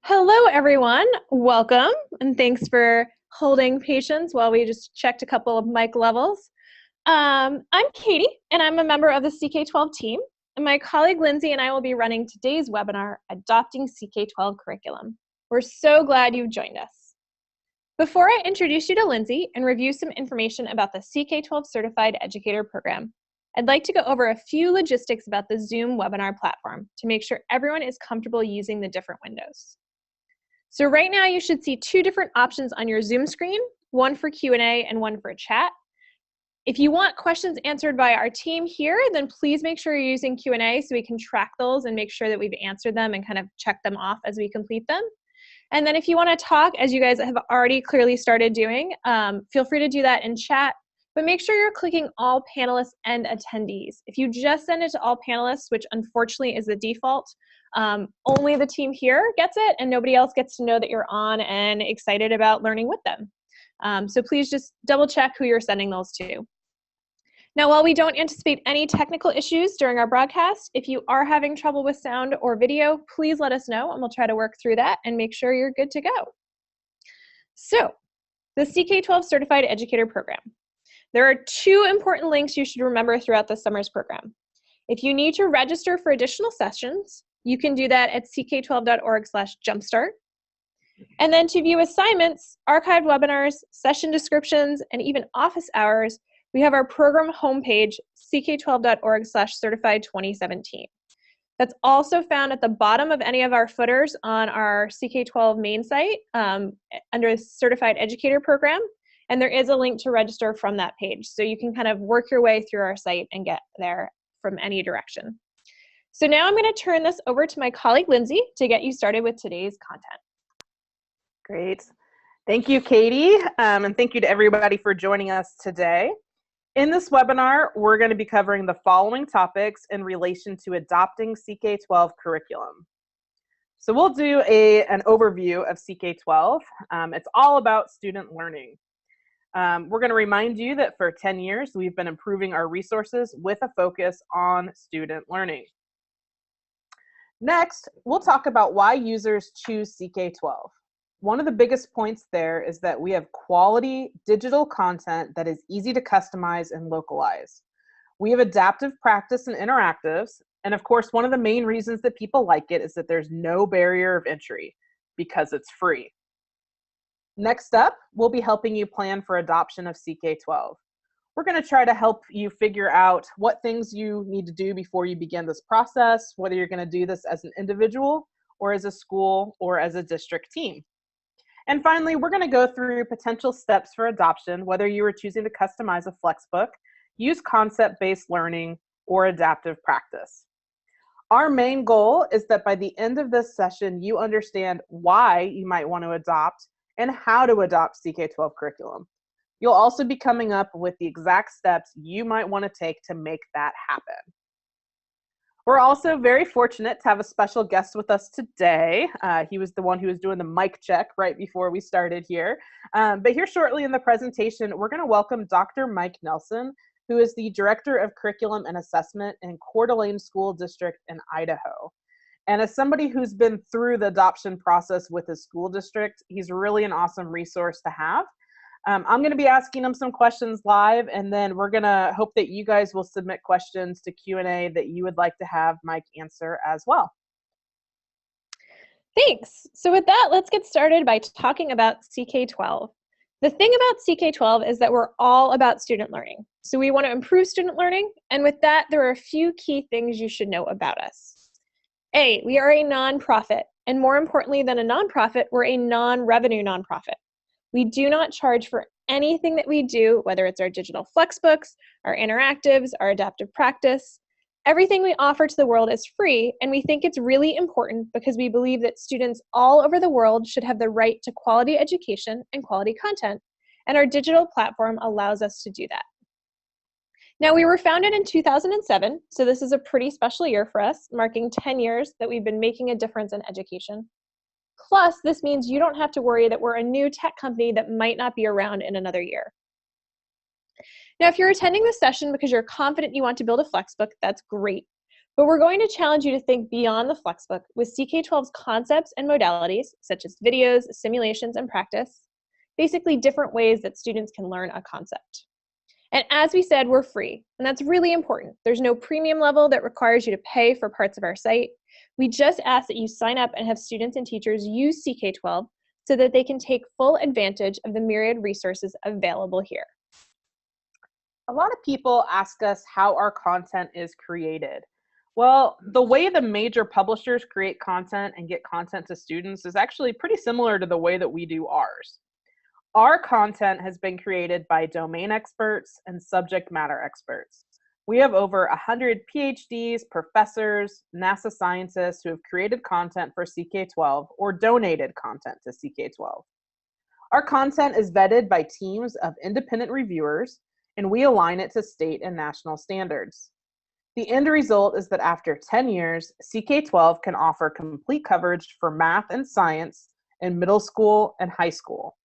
Hello, everyone. Welcome, and thanks for holding patience while we just checked a couple of mic levels. I'm Katie, and I'm a member of the CK-12 team. And my colleague Lindsay and I will be running today's webinar, Adopting CK-12 Curriculum. We're so glad you've joined us. Before I introduce you to Lindsay and review some information about the CK-12 Certified Educator Program, I'd like to go over a few logistics about the Zoom webinar platform to make sure everyone is comfortable using the different windows. So right now you should see two different options on your Zoom screen, one for Q&A and one for chat. If you want questions answered by our team here, then please make sure you're using Q&A so we can track those and make sure that we've answered them and kind of check them off as we complete them. And then if you want to talk, as you guys have already clearly started doing, feel free to do that in chat, but make sure you're clicking all panelists and attendees. If you just send it to all panelists, which unfortunately is the default, only the team here gets it and nobody else gets to know that you're on and excited about learning with them. So please just double check who you're sending those to. Now, while we don't anticipate any technical issues during our broadcast, if you are having trouble with sound or video, please let us know and we'll try to work through that and make sure you're good to go. So, the CK-12 Certified Educator Program. There are two important links you should remember throughout the summer's program. If you need to register for additional sessions, you can do that at ck12.org/jumpstart. And then to view assignments, archived webinars, session descriptions, and even office hours, we have our program homepage, ck12.org/certified2017. That's also found at the bottom of any of our footers on our CK-12 main site under the Certified Educator Program. And there is a link to register from that page. So you can kind of work your way through our site and get there from any direction. So now I'm going to turn this over to my colleague Lindsay to get you started with today's content. Great. Thank you, Katie, and thank you to everybody for joining us today. In this webinar, we're going to be covering the following topics in relation to adopting CK-12 curriculum. So we'll do an overview of CK-12. It's all about student learning. We're going to remind you that for 10 years, we've been improving our resources with a focus on student learning. Next, we'll talk about why users choose CK-12. One of the biggest points there is that we have quality digital content that is easy to customize and localize. We have adaptive practice and interactives, and of course, one of the main reasons that people like it is that there's no barrier of entry because it's free. Next up, we'll be helping you plan for adoption of CK-12. We're going to try to help you figure out what things you need to do before you begin this process, whether you're going to do this as an individual or as a school or as a district team. And finally, we're going to go through potential steps for adoption, whether you are choosing to customize a FlexBook, use concept-based learning, or adaptive practice. Our main goal is that by the end of this session, you understand why you might want to adopt and how to adopt CK-12 curriculum. You'll also be coming up with the exact steps you might want to take to make that happen. We're also very fortunate to have a special guest with us today. He was the one who was doing the mic check right before we started here. But here shortly in the presentation, we're going to welcome Dr. Mike Nelson, who is the Director of Curriculum and Assessment in Coeur d'Alene School District in Idaho. And as somebody who's been through the adoption process with his school district, he's really an awesome resource to have. I'm going to be asking him some questions live, and then we're going to hope that you guys will submit questions to Q&A that you would like to have Mike answer as well. Thanks. So with that, let's get started by talking about CK-12. The thing about CK-12 is that we're all about student learning. So we want to improve student learning, and with that, there are a few key things you should know about us. A, we are a nonprofit, and more importantly than a nonprofit, we're a non-revenue nonprofit. We do not charge for anything that we do, whether it's our digital FlexBooks, our interactives, our adaptive practice. Everything we offer to the world is free, and we think it's really important because we believe that students all over the world should have the right to quality education and quality content, and our digital platform allows us to do that. Now, we were founded in 2007, so this is a pretty special year for us, marking 10 years that we've been making a difference in education. Plus, this means you don't have to worry that we're a new tech company that might not be around in another year. Now, if you're attending this session because you're confident you want to build a FlexBook, that's great. But we're going to challenge you to think beyond the FlexBook with CK-12's concepts and modalities, such as videos, simulations, and practice, basically different ways that students can learn a concept. And as we said, we're free, and that's really important. There's no premium level that requires you to pay for parts of our site. We just ask that you sign up and have students and teachers use CK-12 so that they can take full advantage of the myriad resources available here. A lot of people ask us how our content is created. Well, the way the major publishers create content and get content to students is actually pretty similar to the way that we do ours. Our content has been created by domain experts and subject matter experts. We have over 100 PhDs, professors, NASA scientists who have created content for CK-12 or donated content to CK-12. Our content is vetted by teams of independent reviewers, and we align it to state and national standards. The end result is that after 10 years, CK-12 can offer complete coverage for math and science in middle school and high school.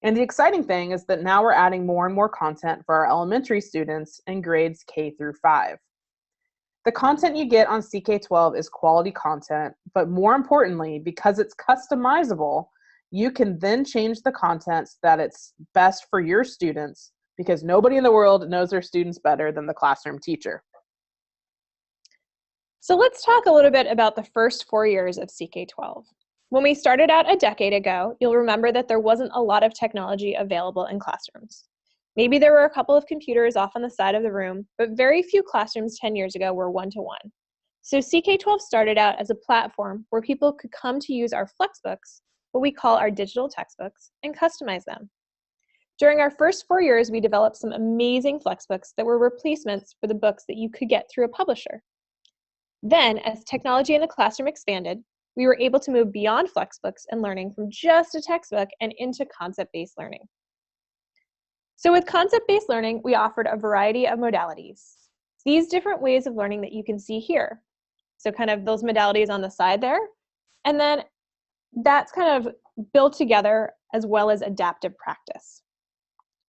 And the exciting thing is that now we're adding more and more content for our elementary students in grades K through 5. The content you get on CK-12 is quality content, but more importantly, because it's customizable, you can then change the content so that it's best for your students, because nobody in the world knows their students better than the classroom teacher. So let's talk a little bit about the first 4 years of CK-12. When we started out a decade ago, you'll remember that there wasn't a lot of technology available in classrooms. Maybe there were a couple of computers off on the side of the room, but very few classrooms 10 years ago were one-to-one. So CK-12 started out as a platform where people could come to use our FlexBooks, what we call our digital textbooks, and customize them. During our first 4 years, we developed some amazing FlexBooks that were replacements for the books that you could get through a publisher. Then, as technology in the classroom expanded, we were able to move beyond FlexBooks and learning from just a textbook and into concept-based learning. So with concept-based learning, we offered a variety of modalities. These different ways of learning that you can see here. So kind of those modalities on the side there. And then that's kind of built together as well as adaptive practice.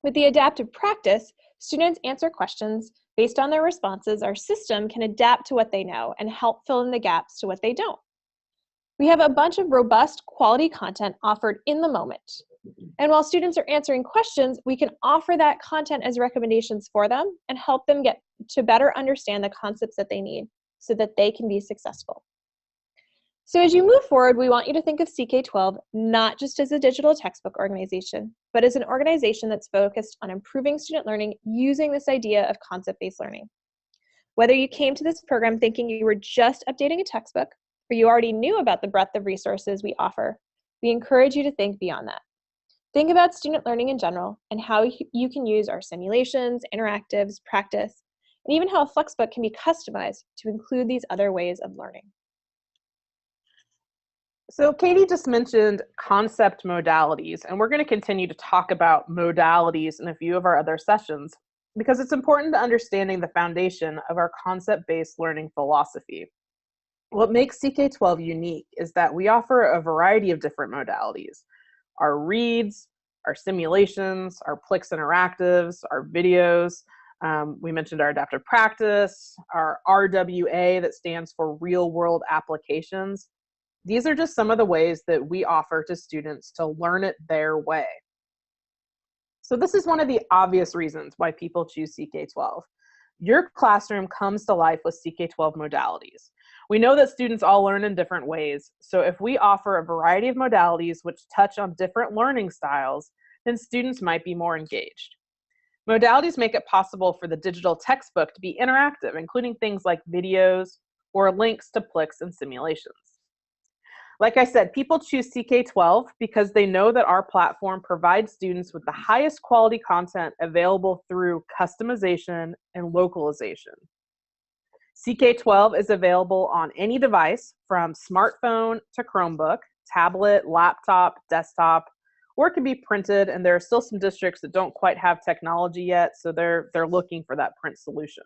With the adaptive practice, students answer questions based on their responses. Our system can adapt to what they know and help fill in the gaps to what they don't. We have a bunch of robust quality content offered in the moment. And while students are answering questions, we can offer that content as recommendations for them and help them get to better understand the concepts that they need so that they can be successful. So as you move forward, we want you to think of CK-12 not just as a digital textbook organization, but as an organization that's focused on improving student learning using this idea of concept-based learning. Whether you came to this program thinking you were just updating a textbook, or you already knew about the breadth of resources we offer, we encourage you to think beyond that. Think about student learning in general and how you can use our simulations, interactives, practice, and even how a FlexBook can be customized to include these other ways of learning. So Katie just mentioned concept modalities, and we're going to continue to talk about modalities in a few of our other sessions because it's important to understanding the foundation of our concept-based learning philosophy. What makes CK-12 unique is that we offer a variety of different modalities. Our reads, our simulations, our Plix interactives, our videos. We mentioned our adaptive practice, our RWA that stands for real world applications. These are just some of the ways that we offer to students to learn it their way. So this is one of the obvious reasons why people choose CK-12. Your classroom comes to life with CK-12 modalities. We know that students all learn in different ways, so if we offer a variety of modalities which touch on different learning styles, then students might be more engaged. Modalities make it possible for the digital textbook to be interactive, including things like videos or links to Plix and simulations. Like I said, people choose CK-12 because they know that our platform provides students with the highest quality content available through customization and localization. CK-12 is available on any device from smartphone to Chromebook, tablet, laptop, desktop, or it can be printed, and there are still some districts that don't quite have technology yet, so they're looking for that print solution.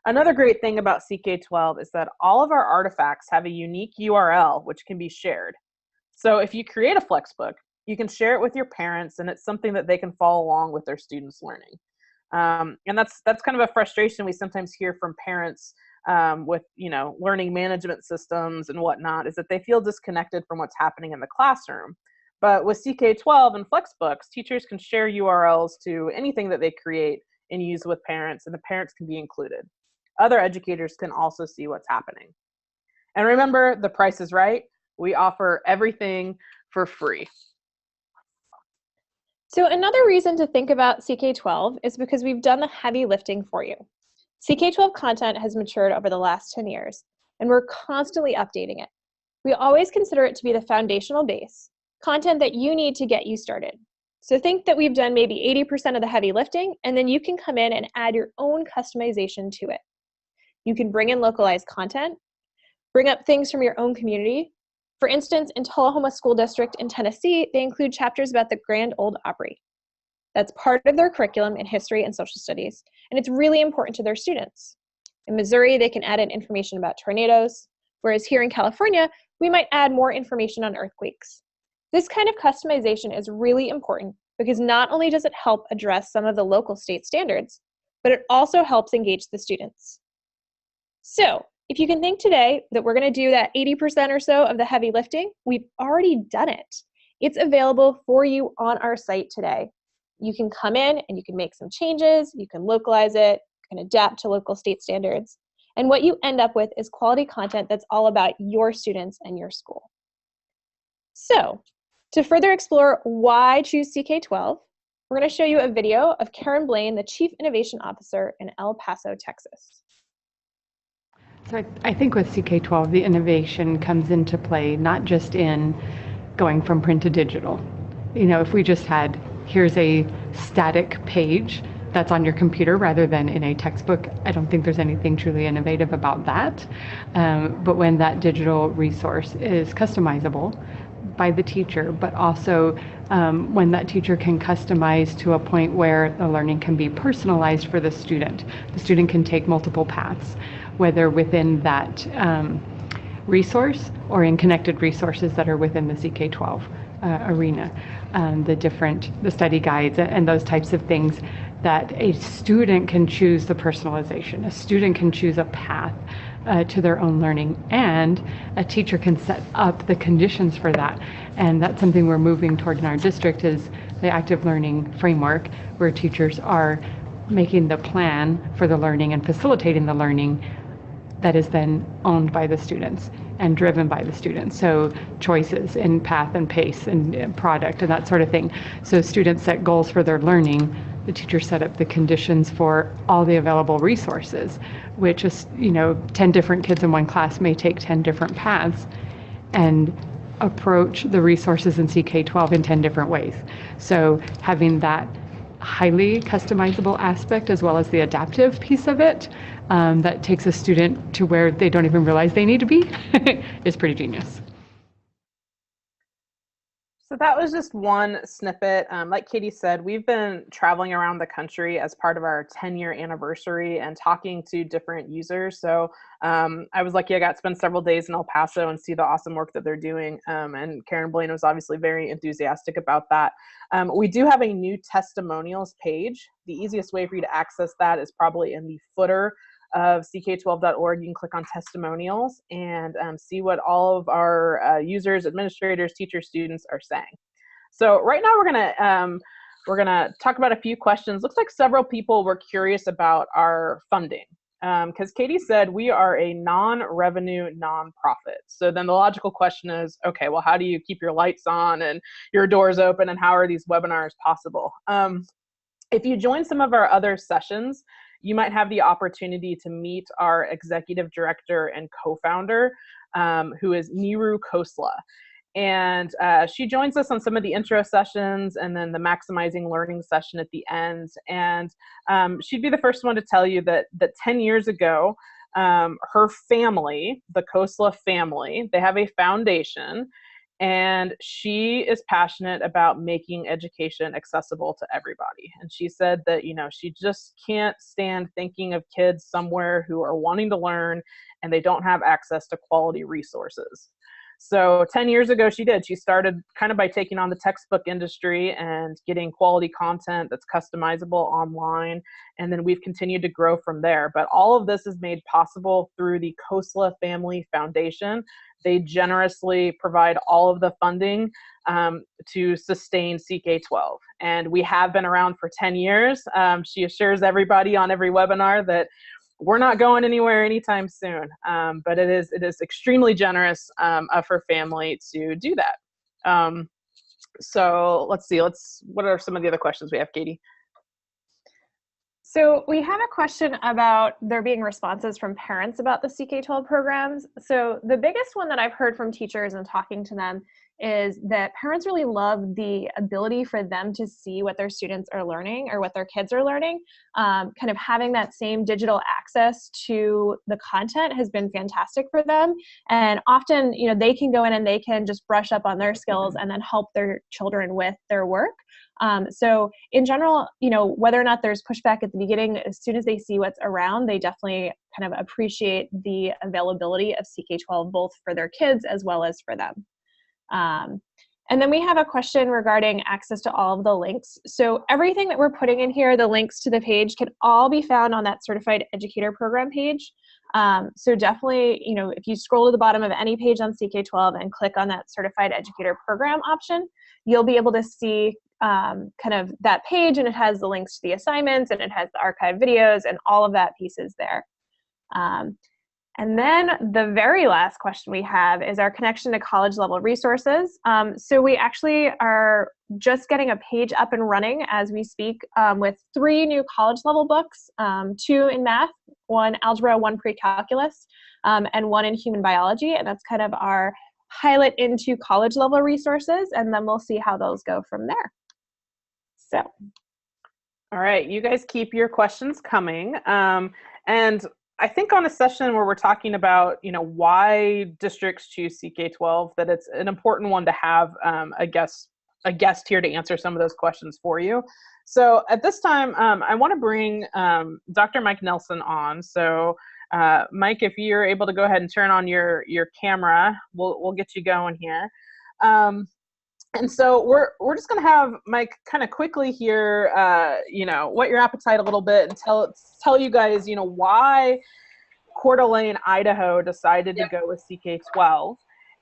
Another great thing about CK-12 is that all of our artifacts have a unique URL which can be shared. So if you create a FlexBook, you can share it with your parents, and it's something that they can follow along with their students' learning. And that's kind of a frustration we sometimes hear from parents with, learning management systems and whatnot, is that they feel disconnected from what's happening in the classroom. But with CK-12 and FlexBooks, teachers can share URLs to anything that they create and use with parents, and the parents can be included. Other educators can also see what's happening. And remember, the price is right. We offer everything for free. So another reason to think about CK-12 is because we've done the heavy lifting for you. CK-12 content has matured over the last 10 years, and we're constantly updating it. We always consider it to be the foundational base, content that you need to get you started. So think that we've done maybe 80% of the heavy lifting, and then you can come in and add your own customization to it. You can bring in localized content, bring up things from your own community. For instance, in Tullahoma School District in Tennessee, they include chapters about the Grand Ole Opry. That's part of their curriculum in history and social studies, and it's really important to their students. In Missouri, they can add in information about tornadoes, whereas here in California, we might add more information on earthquakes. This kind of customization is really important because not only does it help address some of the local state standards, but it also helps engage the students. So, if you can think today that we're going to do that 80% or so of the heavy lifting, we've already done it. It's available for you on our site today. You can come in and you can make some changes, you can localize it, you can adapt to local state standards, and what you end up with is quality content that's all about your students and your school. So, to further explore why choose CK-12, we're going to show you a video of Karen Blaine, the Chief Innovation Officer in El Paso, Texas. So I think with CK-12, the innovation comes into play not just in going from print to digital. If we just had, here's a static page that's on your computer rather than in a textbook, I don't think there's anything truly innovative about that. But when that digital resource is customizable by the teacher, but also when that teacher can customize to a point where the learning can be personalized for the student can take multiple paths, whether within that resource or in connected resources that are within the CK-12 arena, the study guides and those types of things, that a student can choose the personalization, a student can choose a path to their own learning, and a teacher can set up the conditions for that. And that's something we're moving toward in our district, is the active learning framework, where teachers are making the plan for the learning and facilitating the learning that is then owned by the students and driven by the students. So choices in path and pace and product and that sort of thing. So students set goals for their learning. The teachers set up the conditions for all the available resources, which is, 10 different kids in one class may take 10 different paths and approach the resources in CK-12 in 10 different ways. So having that highly customizable aspect as well as the adaptive piece of it, that takes a student to where they don't even realize they need to be is pretty genius. So that was just one snippet. Like Katie said, we've been traveling around the country as part of our 10-year anniversary and talking to different users. So I was lucky I got to spend several days in El Paso and see the awesome work that they're doing. And Karen Blaine was obviously very enthusiastic about that. We do have a new testimonials page. The easiest way for you to access that is probably in the footer of CK12.org. You can click on testimonials and see what all of our users, administrators, teachers, students are saying. So right now we're gonna talk about a few questions. Looks like several people were curious about our funding, because Katie said we are a non-revenue nonprofit. So then the logical question is, okay, well, how do you keep your lights on and your doors open, and how are these webinars possible? If you join some of our other sessions, you might have the opportunity to meet our executive director and co-founder, who is Niru Khosla. And she joins us on some of the intro sessions and then the maximizing learning session at the end. And she'd be the first one to tell you that 10 years ago, her family, the Khosla family, they have a foundation, and she is passionate about making education accessible to everybody. And she said that, she just can't stand thinking of kids somewhere who are wanting to learn and they don't have access to quality resources. So 10 years ago, she did. She started kind of by taking on the textbook industry and getting quality content that's customizable online. And then we've continued to grow from there. But all of this is made possible through the Khosla Family Foundation. They generously provide all of the funding to sustain CK-12. And we have been around for 10 years. She assures everybody on every webinar that we're not going anywhere anytime soon, but it is extremely generous of her family to do that. So let's see, what are some of the other questions we have, Katie? So we have a question about there being responses from parents about the CK-12 programs. So the biggest one that I've heard from teachers and talking to them is that parents really love the ability for them to see what their students are learning or what their kids are learning. Kind of having that same digital access to the content has been fantastic for them. And often, you know, they can go in and they can just brush up on their skills and then help their children with their work. So in general, you know, whether or not there's pushback at the beginning, as soon as they see what's around, they definitely kind of appreciate the availability of CK-12 both for their kids as well as for them. And then we have a question regarding access to all of the links. So everything that we're putting in here, the links to the page, can all be found on that Certified Educator Program page. So definitely, you know, if you scroll to the bottom of any page on CK-12 and click on that Certified Educator Program option, you'll be able to see kind of that page, and it has the links to the assignments, and it has the archived videos, and all of that pieces there. And then the very last question we have is our connection to college level resources. So we actually are just getting a page up and running as we speak with 3 new college level books, 2 in math, 1 algebra, 1 pre-calculus, and 1 in human biology. And that's kind of our pilot into college level resources, and then we'll see how those go from there. So. All right, you guys keep your questions coming. And I think on a session where we're talking about, you know, why districts choose CK-12, that it's an important one to have a guest here to answer some of those questions for you. So at this time, I want to bring Dr. Mike Nelson on. So Mike, if you're able to go ahead and turn on your camera, we'll get you going here. And so we're just going to have Mike kind of quickly here, you know, whet your appetite a little bit and tell you guys, you know, why Coeur d'Alene, Idaho decided to go with CK-12.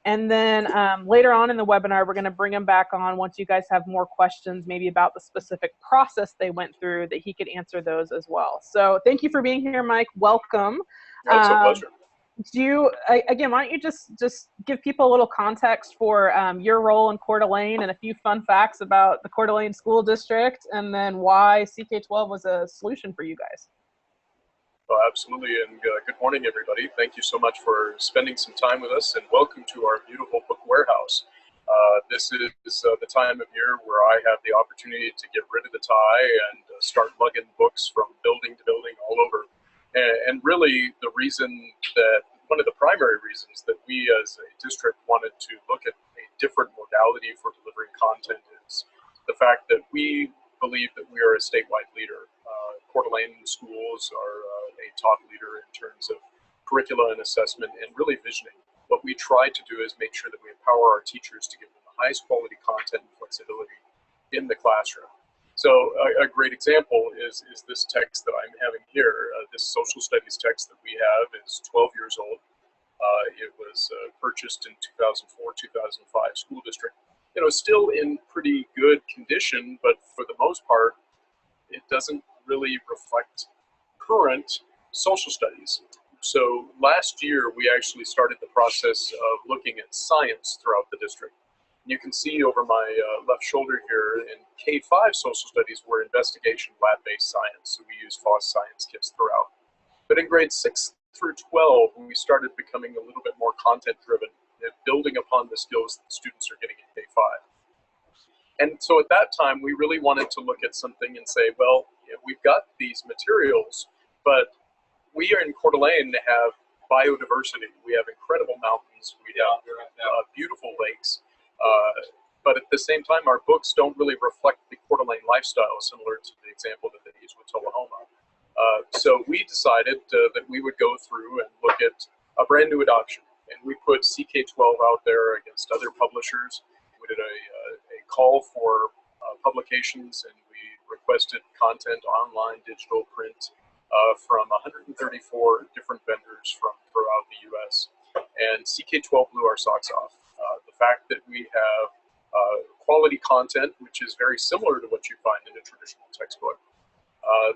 And then later on in the webinar, we're going to bring him back on once you guys have more questions, maybe about the specific process they went through, that he could answer those as well. So thank you for being here, Mike. Welcome. It's a pleasure. Again, why don't you just give people a little context for your role in Coeur d'Alene and a few fun facts about the Coeur d'Alene School District, and then why CK-12 was a solution for you guys. Well, absolutely, and good morning, everybody. Thank you so much for spending some time with us, and welcome to our beautiful book warehouse. This is the time of year where I have the opportunity to get rid of the tie and start lugging books from building to building all over. And really, one of the primary reasons that we as a district wanted to look at a different modality for delivering content is the fact that we believe that we are a statewide leader. Coeur d'Alene schools are a top leader in terms of curricula and assessment and really visioning. What we try to do is make sure that we empower our teachers to give them the highest quality content and flexibility in the classroom. So a great example is this text that I'm having here. This social studies text that we have is 12 years old. It was purchased in 2004-2005 school district. You know, still in pretty good condition, but for the most part, it doesn't really reflect current social studies. So last year, we actually started the process of looking at science throughout the district. You can see over my left shoulder here in K-5 social studies, we're investigation lab-based science. So we use FOSS science kits throughout. But in grades 6 through 12, we started becoming a little bit more content-driven, building upon the skills that students are getting in K-5. And so at that time, we really wanted to look at something and say, well, we've got these materials, but we are in Coeur d'Alene to have biodiversity. We have incredible mountains. We have beautiful lakes. But at the same time, our books don't really reflect the Coeur d'Alene lifestyle, similar to the example that they use with Tullahoma. So we decided that we would go through and look at a brand new adoption. and we put CK-12 out there against other publishers. We did a call for publications, and we requested content, online, digital, print, from 134 different vendors from throughout the U.S. And CK-12 blew our socks off. The fact that we have quality content, which is very similar to what you find in a traditional textbook.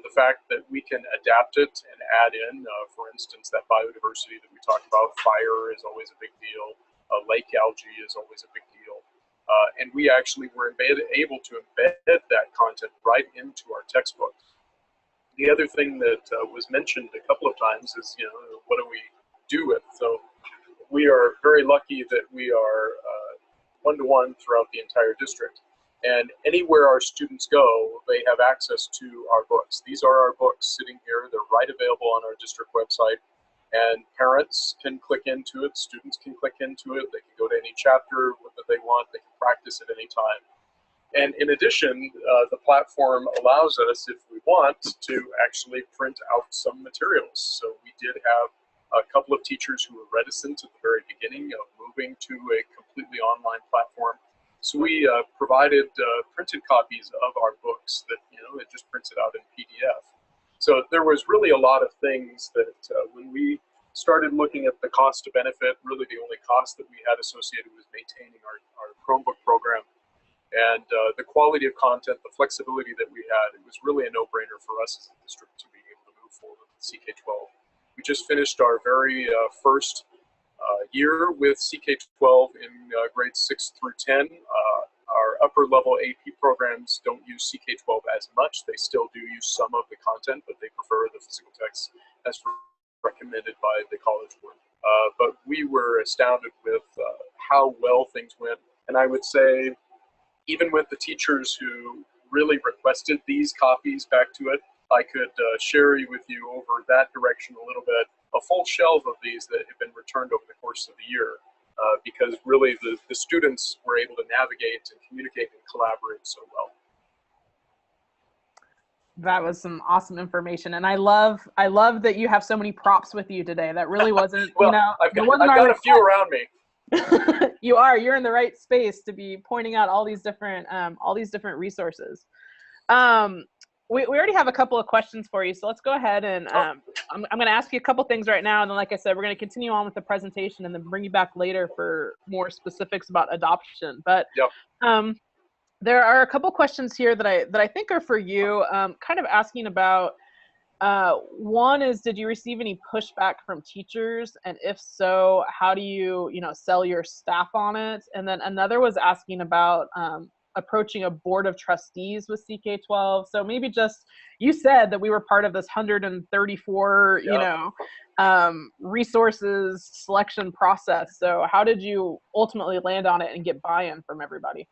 The fact that we can adapt it and add in, for instance, that biodiversity that we talked about, fire is always a big deal, lake algae is always a big deal. And we actually were able to embed that content right into our textbook. The other thing that was mentioned a couple of times is, what do we do with? So we are very lucky that we are one-to-one throughout the entire district. And anywhere our students go, they have access to our books. These are our books sitting here. They're right available on our district website. And parents can click into it, students can click into it, they can go to any chapter that they want, they can practice at any time. And in addition, the platform allows us, if we want, to actually print out some materials. So we did have a couple of teachers who were reticent at the very beginning of moving to a completely online platform. So we provided printed copies of our books that, it just prints it out in PDF. So there was really a lot of things that when we started looking at the cost to benefit, really the only cost that we had associated was maintaining our Chromebook program. And the quality of content, the flexibility that we had, it was really a no-brainer for us as a district to be able to move forward with CK-12. We just finished our very first year with CK-12 in grades 6 through 10. Our upper level AP programs don't use CK-12 as much. They still do use some of the content, but they prefer the physical text as recommended by the College Board. But we were astounded with how well things went. And I would say, even with the teachers who really requested these copies back to it, I could share with you over that direction a little bit, a full shelf of these that have been returned over the course of the year, because really the students were able to navigate and communicate and collaborate so well. That was some awesome information, and I love that you have so many props with you today. That really wasn't, well, I've got a few around me. You're in the right space to be pointing out all these different resources. We already have a couple of questions for you, so let's go ahead and I'm going to ask you a couple things right now, and then, like I said, we're going to continue on with the presentation and then bring you back later for more specifics about adoption. But yep. There are a couple questions here that I think are for you, kind of asking about. One is, did you receive any pushback from teachers? And if so, how do you, sell your staff on it? And then another was asking about approaching a board of trustees with CK-12. So maybe just, you said that we were part of this 134, yep. Resources selection process. So how did you ultimately land on it and get buy-in from everybody?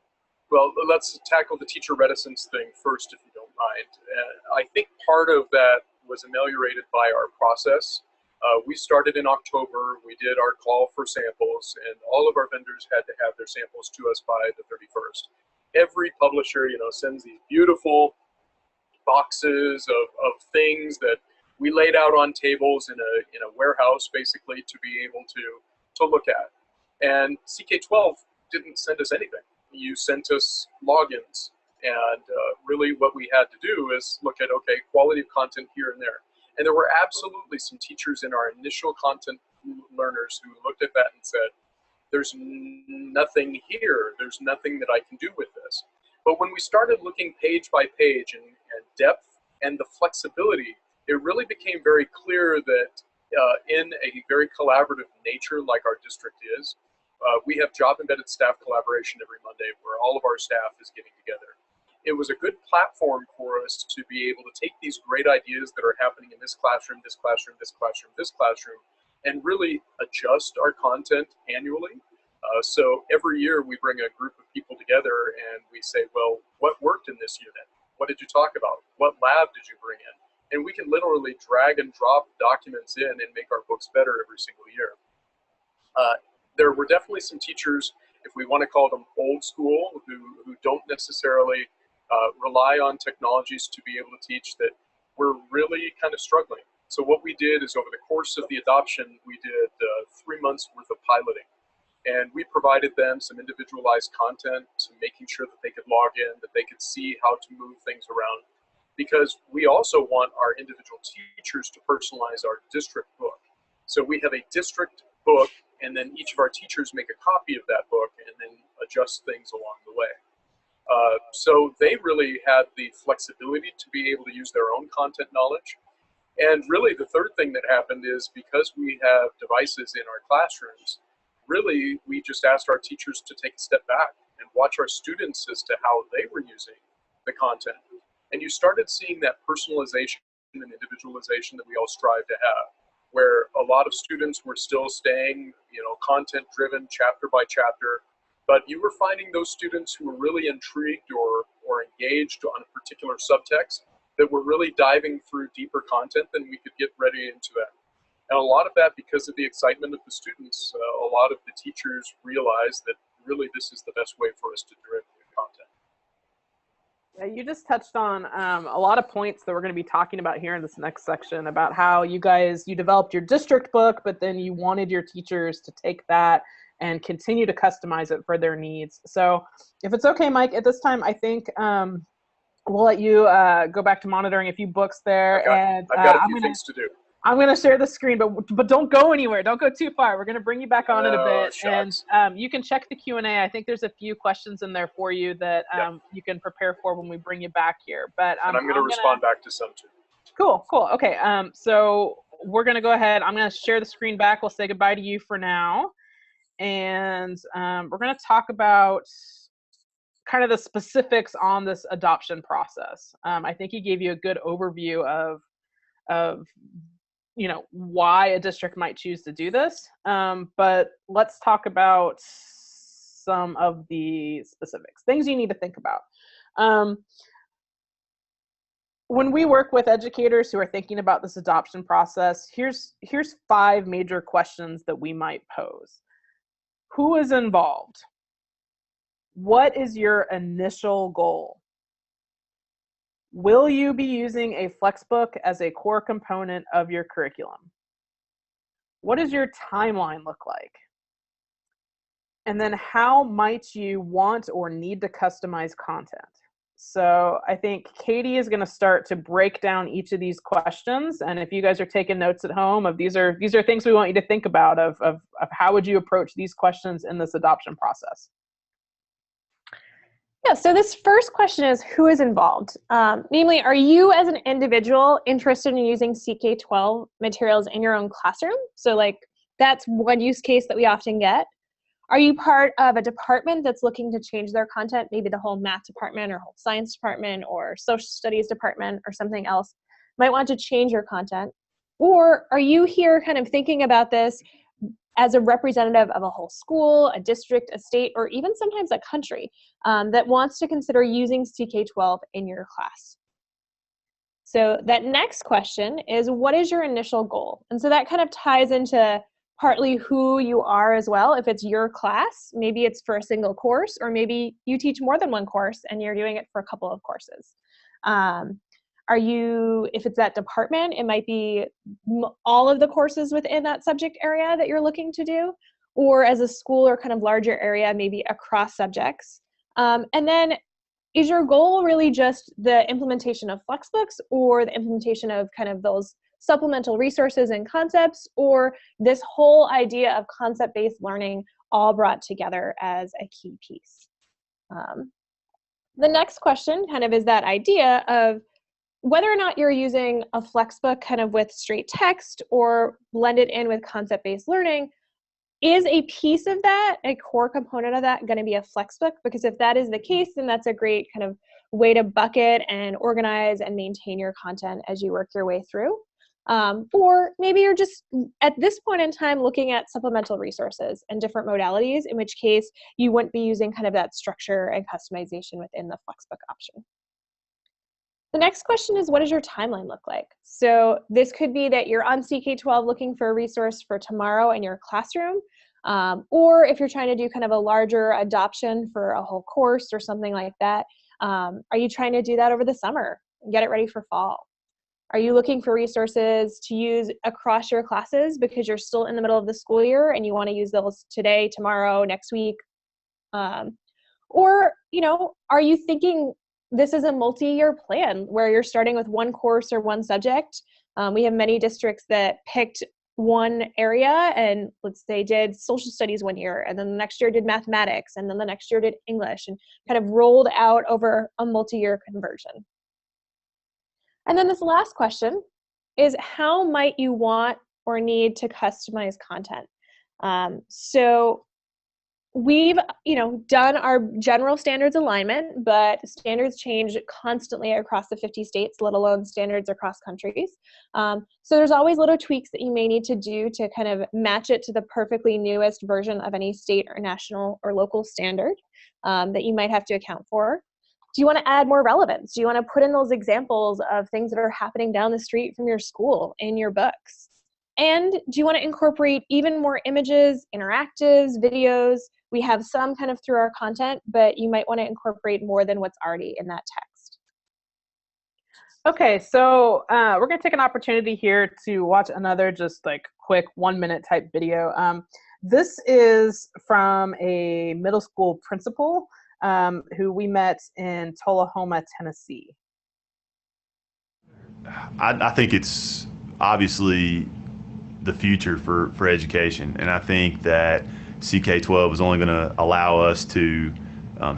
Well, let's tackle the teacher reticence thing first, if you don't mind. I think part of that was ameliorated by our process. We started in October, we did our call for samples, and all of our vendors had to have their samples to us by the 31st. Every publisher, sends these beautiful boxes of things that we laid out on tables in a warehouse, basically, to be able to look at. And CK-12 didn't send us anything. You sent us logins. And really what we had to do is look at, okay, quality of content here and there. And there were absolutely some teachers in our initial content learners who looked at that and said, there's nothing here. There's nothing that I can do with this. But when we started looking page by page and depth and the flexibility, it really became very clear that in a very collaborative nature like our district is, we have job-embedded staff collaboration every Monday where all of our staff is getting together. It was a good platform for us to be able to take these great ideas that are happening in this classroom, this classroom, this classroom, this classroom, and really adjust our content annually. So every year we bring a group of people together and we say, well, what worked in this unit? What did you talk about? What lab did you bring in? And we can literally drag and drop documents in and make our books better every single year. There were definitely some teachers, if we want to call them old school, who don't necessarily rely on technologies to be able to teach, that we're really kind of struggling. So what we did is over the course of the adoption, we did 3 months worth of piloting. And we provided them some individualized content, to making sure that they could log in, that they could see how to move things around. Because we also want our individual teachers to personalize our district book. So we have a district book, and then each of our teachers make a copy of that book and then adjust things along the way. So they really had the flexibility to be able to use their own content knowledge. And really the third thing that happened is, because we have devices in our classrooms, really we just asked our teachers to take a step back and watch our students as to how they were using the content. And you started seeing that personalization and individualization that we all strive to have, where a lot of students were still staying, content driven chapter by chapter, but you were finding those students who were really intrigued or engaged on a particular subtext that were really diving through deeper content than we could get ready into that. And a lot of that because of the excitement of the students. A lot of the teachers realized that really this is the best way for us to deliver content. Yeah, you just touched on a lot of points that we're going to be talking about here in this next section, about how you developed your district book, but then you wanted your teachers to take that and continue to customize it for their needs. So if it's okay, Mike, at this time, I think we'll let you go back to monitoring a few books there. I've got a few things to do. I'm going to share the screen, but don't go anywhere. Don't go too far. We're going to bring you back on in a bit. Shucks. And you can check the Q&A. I think there's a few questions in there for you that you can prepare for when we bring you back here. But and I'm going to respond back to some too. Cool. Okay. So we're going to go ahead. I'm going to share the screen back. We'll say goodbye to you for now. And we're going to talk about kind of the specifics on this adoption process. I think he gave you a good overview of why a district might choose to do this. But let's talk about some of the specifics, things you need to think about. When we work with educators who are thinking about this adoption process, here's 5 major questions that we might pose. Who is involved? What is your initial goal? Will you be using a FlexBook as a core component of your curriculum? What does your timeline look like? And then how might you want or need to customize content? So I think Katie is going to start to break down each of these questions. And if you guys are taking notes at home, these are things we want you to think about of how would you approach these questions in this adoption process. Yeah, so this first question is, who is involved? Namely, are you as an individual interested in using CK-12 materials in your own classroom? So that's one use case that we often get. Are you part of a department that's looking to change their content, maybe the whole math department or whole science department or social studies department or something else might want to change your content? Or are you here kind of thinking about this as a representative of a whole school, a district, a state, or even sometimes a country that wants to consider using CK-12 in your class? So that next question is, what is your initial goal? And so that kind of ties into partly who you are as well. If it's your class, maybe it's for a single course, or maybe you teach more than one course and you're doing it for a couple of courses. If it's that department, it might be all of the courses within that subject area that you're looking to do, or as a school or kind of larger area, maybe across subjects. And then is your goal really just the implementation of FlexBooks, or the implementation of kind of those supplemental resources and concepts, or this whole idea of concept-based learning all brought together as a key piece? The next question kind of is that idea of whether or not you're using a FlexBook kind of with straight text or blended in with concept-based learning. Is a piece of that, a core component of that, going to be a FlexBook? Because if that is the case, then that's a great kind of way to bucket and organize and maintain your content as you work your way through. Or maybe you're just, at this point in time, looking at supplemental resources and different modalities, in which case you wouldn't be using kind of that structure and customization within the FlexBook option. The next question is, what does your timeline look like? So this could be that you're on CK-12 looking for a resource for tomorrow in your classroom, or if you're trying to do kind of a larger adoption for a whole course or something like that, are you trying to do that over the summer and get it ready for fall? Are you looking for resources to use across your classes because you're still in the middle of the school year and you want to use those today, tomorrow, next week? Or, are you thinking this is a multi-year plan where you're starting with one course or one subject? We have many districts that picked one area and let's say did social studies one year, and then the next year did mathematics, and then the next year did English, and kind of rolled out over a multi-year conversion. And then this last question is, how might you want or need to customize content? So we've, done our general standards alignment, but standards change constantly across the 50 states, let alone standards across countries. So there's always little tweaks that you may need to do to kind of match it to the perfectly newest version of any state or national or local standard that you might have to account for. Do you want to add more relevance? Do you want to put in those examples of things that are happening down the street from your school in your books? And do you want to incorporate even more images, interactives, videos? We have some kind of through our content, but you might want to incorporate more than what's already in that text. Okay, so we're going to take an opportunity here to watch another just like quick 1-minute type video. This is from a middle school principal who we met in Tullahoma, Tennessee. I think it's obviously the future for education, and I think that CK-12 is only going to allow us to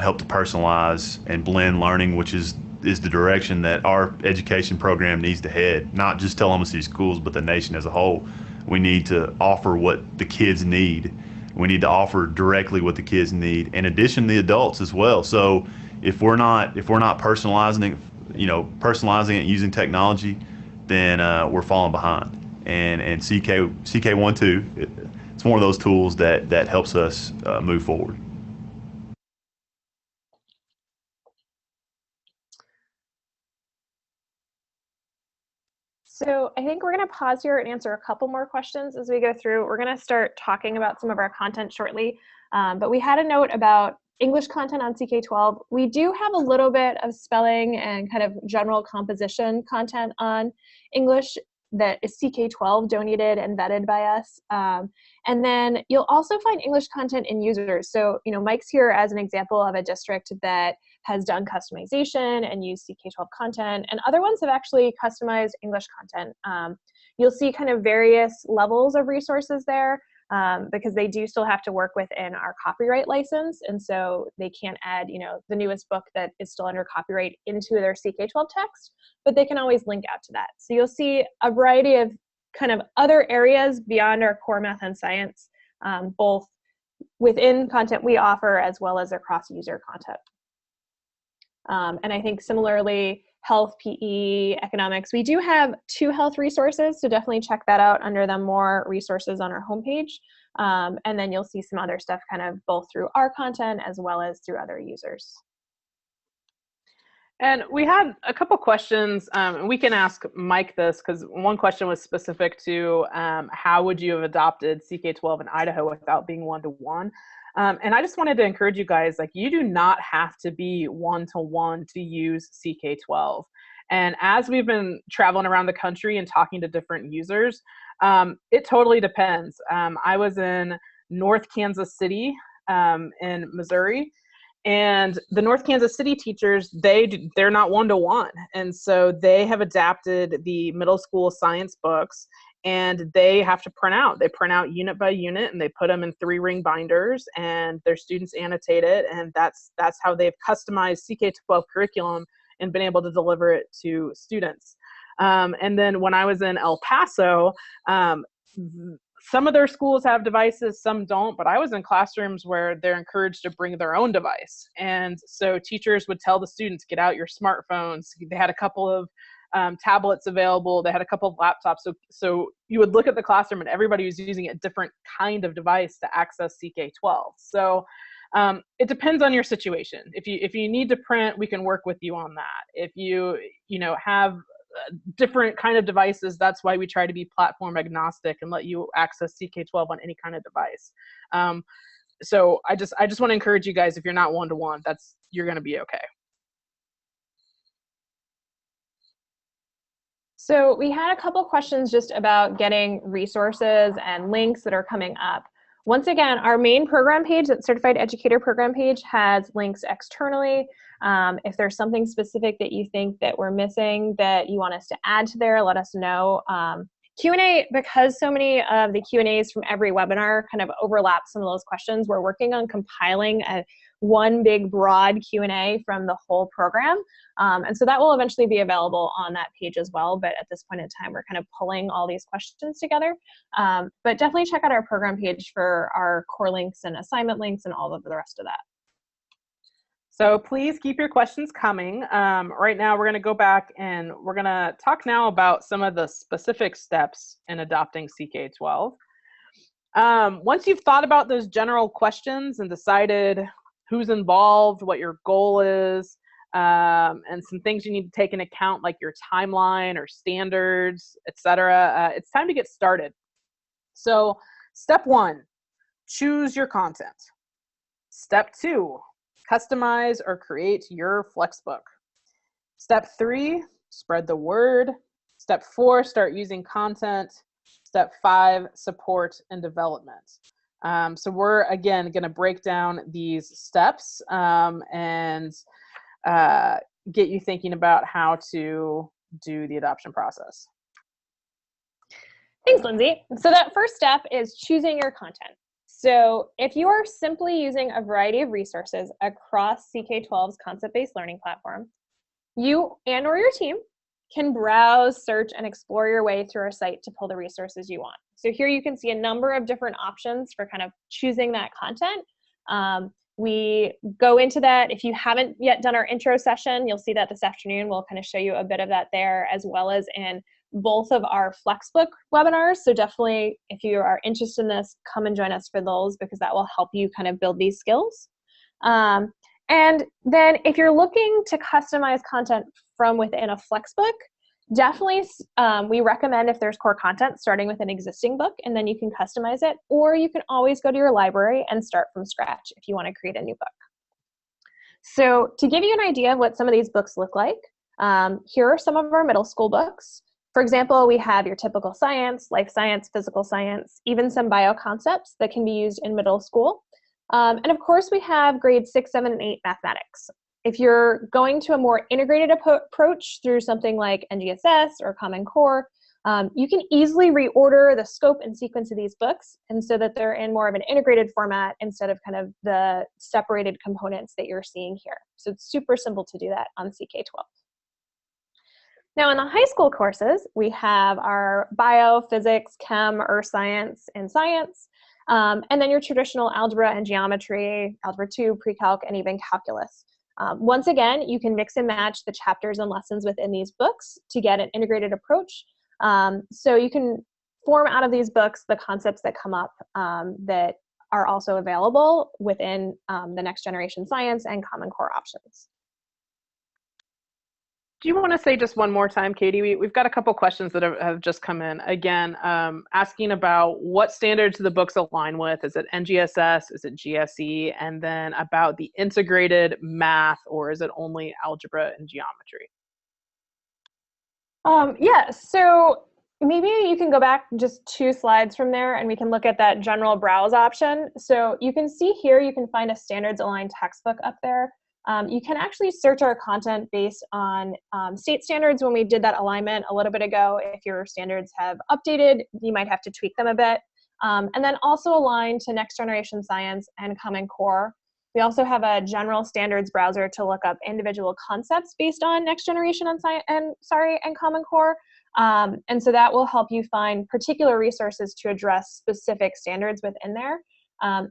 help to personalize and blend learning, which is the direction that our education program needs to head. Not just Tullahoma City Schools, but the nation as a whole. We need to offer what the kids need. We need to offer directly what the kids need, in addition to the adults as well. So if we're not personalizing it using technology, then we're falling behind. And CK-12, it's one of those tools that helps us move forward. So I think we're going to pause here and answer a couple more questions as we go through. We're going to start talking about some of our content shortly, but we had a note about English content on CK-12. We do have a little bit of spelling and kind of general composition content on English that is CK-12 donated and vetted by us. And then you'll also find English content in users. So, Mike's here as an example of a district that has done customization and used CK-12 content, and other ones have actually customized English content. You'll see kind of various levels of resources there because they do still have to work within our copyright license, and so they can't add, the newest book that is still under copyright into their CK-12 text, but they can always link out to that. So you'll see a variety of kind of other areas beyond our core math and science, both within content we offer as well as across user content. And I think similarly, health, PE, economics, we do have 2 health resources, so definitely check that out under the more resources on our homepage. And then you'll see some other stuff kind of both through our content as well as through other users. And we had a couple questions, and we can ask Mike this because one question was specific to how would you have adopted CK-12 in Idaho without being one-to-one? And I just wanted to encourage you guys, you do not have to be one-to-one to use CK-12. And as we've been traveling around the country and talking to different users, it totally depends. I was in North Kansas City in Missouri, and the North Kansas City teachers, they're not one-to-one. And so they have adapted the middle school science books, and they have to print out. They print out unit by unit, and they put them in 3-ring binders, and their students annotate it. And that's how they've customized CK-12 curriculum and been able to deliver it to students. And then when I was in El Paso, some of their schools have devices, some don't, but I was in classrooms where they're encouraged to bring their own device. And so teachers would tell the students, get out your smartphones. They had a couple of tablets available. They had a couple of laptops. So you would look at the classroom and everybody was using a different kind of device to access CK-12. So it depends on your situation. If you need to print, we can work with you on that. If you have different kind of devices, that's why we try to be platform agnostic and let you access CK-12 on any kind of device. So I just want to encourage you guys, if you're not one-to-one, you're going to be okay. So we had a couple questions just about getting resources and links that are coming up. Once again, our main program page, that Certified Educator program page, has links externally. If there's something specific that you think that we're missing that you want us to add to there, let us know. Q&A, because so many of the Q&As from every webinar kind of overlap some of those questions, we're working on compiling one big broad Q&A from the whole program. And so that will eventually be available on that page as well. But at this point in time, we're kind of pulling all these questions together. But definitely check out our program page for our core links and assignment links and all of the rest of that. So please keep your questions coming. Right now, we're going to go back and we're going to talk now about some of the specific steps in adopting CK-12. Once you've thought about those general questions and decided who's involved, what your goal is, and some things you need to take into account, like your timeline or standards, etc., it's time to get started. So step 1, choose your content. Step 2, customize or create your FlexBook. Step 3, spread the word. Step 4, start using content. Step 5, support and development. So we're, again, going to break down these steps and get you thinking about how to do the adoption process. Thanks, Lindsay. So that first step is choosing your content. So if you are simply using a variety of resources across CK-12's concept-based learning platform, you and/or your team can browse, search, and explore your way through our site to pull the resources you want. So here you can see a number of different options for kind of choosing that content. We go into that. If you haven't yet done our intro session, you'll see that this afternoon. We'll kind of show you a bit of that there, as well as in both of our FlexBook webinars. So definitely, if you are interested in this, come and join us for those, because that will help you kind of build these skills. And then if you're looking to customize content from within a FlexBook, definitely we recommend, if there's core content, starting with an existing book, and then you can customize it, or you can always go to your library and start from scratch if you want to create a new book. So to give you an idea of what some of these books look like, here are some of our middle school books. For example, we have your typical science, life science, physical science, even some bio concepts that can be used in middle school. And of course, we have grades 6, 7, and 8 mathematics. If you're going to a more integrated approach through something like NGSS or Common Core, you can easily reorder the scope and sequence of these books, and so that they're in more of an integrated format instead of kind of the separated components that you're seeing here. So it's super simple to do that on CK-12. Now in the high school courses, we have our bio, physics, chem, earth science, and science, and then your traditional algebra and geometry, algebra 2, pre-calc, and even calculus. Once again, you can mix and match the chapters and lessons within these books to get an integrated approach. So you can form out of these books the concepts that come up that are also available within the next generation science and Common Core options. Do you want to say just one more time, Katie? We've got a couple questions that have just come in. Again, asking about what standards the books align with. Is it NGSS? Is it GSE? And then about the integrated math, or is it only algebra and geometry? Yeah, so maybe you can go back just 2 slides from there and we can look at that general browse option. So you can see here, you can find a standards aligned textbook up there. You can actually search our content based on state standards. When we did that alignment a little bit ago, if your standards have updated, you might have to tweak them a bit. And then also align to next generation science and Common Core. We also have a general standards browser to look up individual concepts based on next generation and Common Core. And so that will help you find particular resources to address specific standards within there.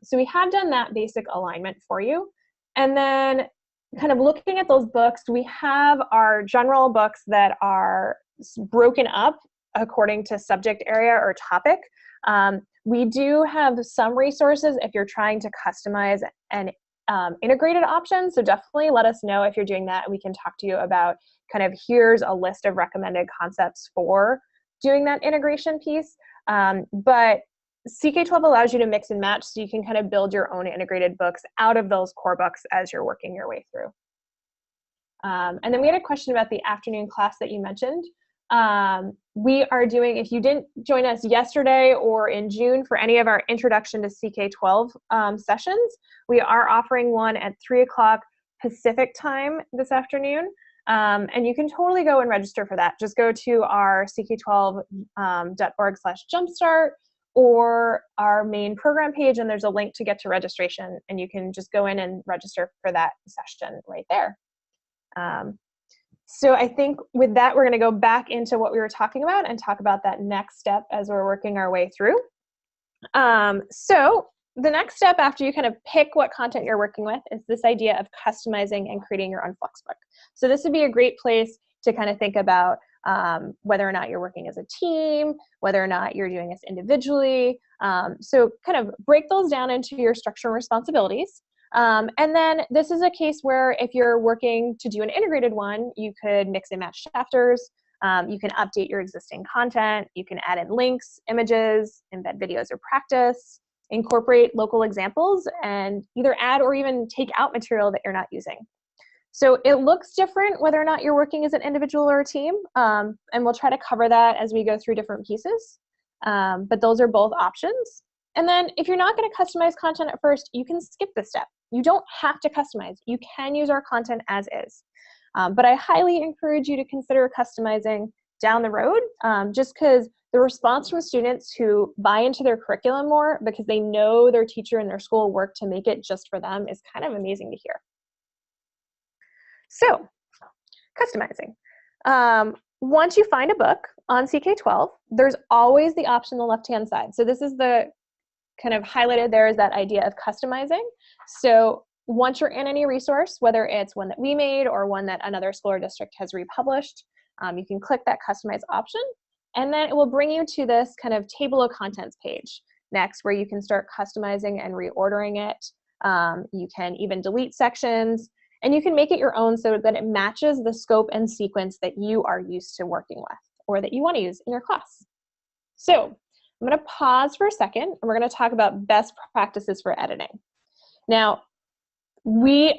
So we have done that basic alignment for you. And then kind of looking at those books, we have our general books that are broken up according to subject area or topic. We do have some resources if you're trying to customize an integrated option. So definitely let us know if you're doing that. We can talk to you about kind of here's a list of recommended concepts for doing that integration piece. But CK-12 allows you to mix and match, so you can kind of build your own integrated books out of those core books as you're working your way through. And then we had a question about the afternoon class that you mentioned. We are doing, if you didn't join us yesterday or in June for any of our Introduction to CK-12 sessions, we are offering one at 3 o'clock Pacific time this afternoon. And you can totally go and register for that. Just go to our ck12.org/jumpstart or our main program page, and there's a link to get to registration, and you can just go in and register for that session right there. So I think with that, we're going to go back into what we were talking about and talk about that next step as we're working our way through. So the next step after you kind of pick what content you're working with is this idea of customizing and creating your own FlexBook. So this would be a great place to kind of think about whether or not you're working as a team, whether or not you're doing this individually. So kind of break those down into your structure and responsibilities. And then this is a case where if you're working to do an integrated one, you could mix and match chapters. You can update your existing content. You can add in links, images, embed videos or practice, incorporate local examples, and either add or even take out material that you're not using. So it looks different whether or not you're working as an individual or a team, and we'll try to cover that as we go through different pieces. But those are both options. And then if you're not going to customize content at first, you can skip this step. You don't have to customize. You can use our content as is. But I highly encourage you to consider customizing down the road, just because the response from students who buy into their curriculum more because they know their teacher and their school work to make it just for them is kind of amazing to hear. So, customizing. Once you find a book on CK-12, there's always the option on the left-hand side. So this is the kind of highlighted there is that idea of customizing. So once you're in any resource, whether it's one that we made or one that another school or district has republished, you can click that customize option, and then it will bring you to this kind of table of contents page next, where you can start customizing and reordering it. You can even delete sections, and you can make it your own so that it matches the scope and sequence that you are used to working with or that you want to use in your class. So I'm going to pause for a second, and we're going to talk about best practices for editing. Now,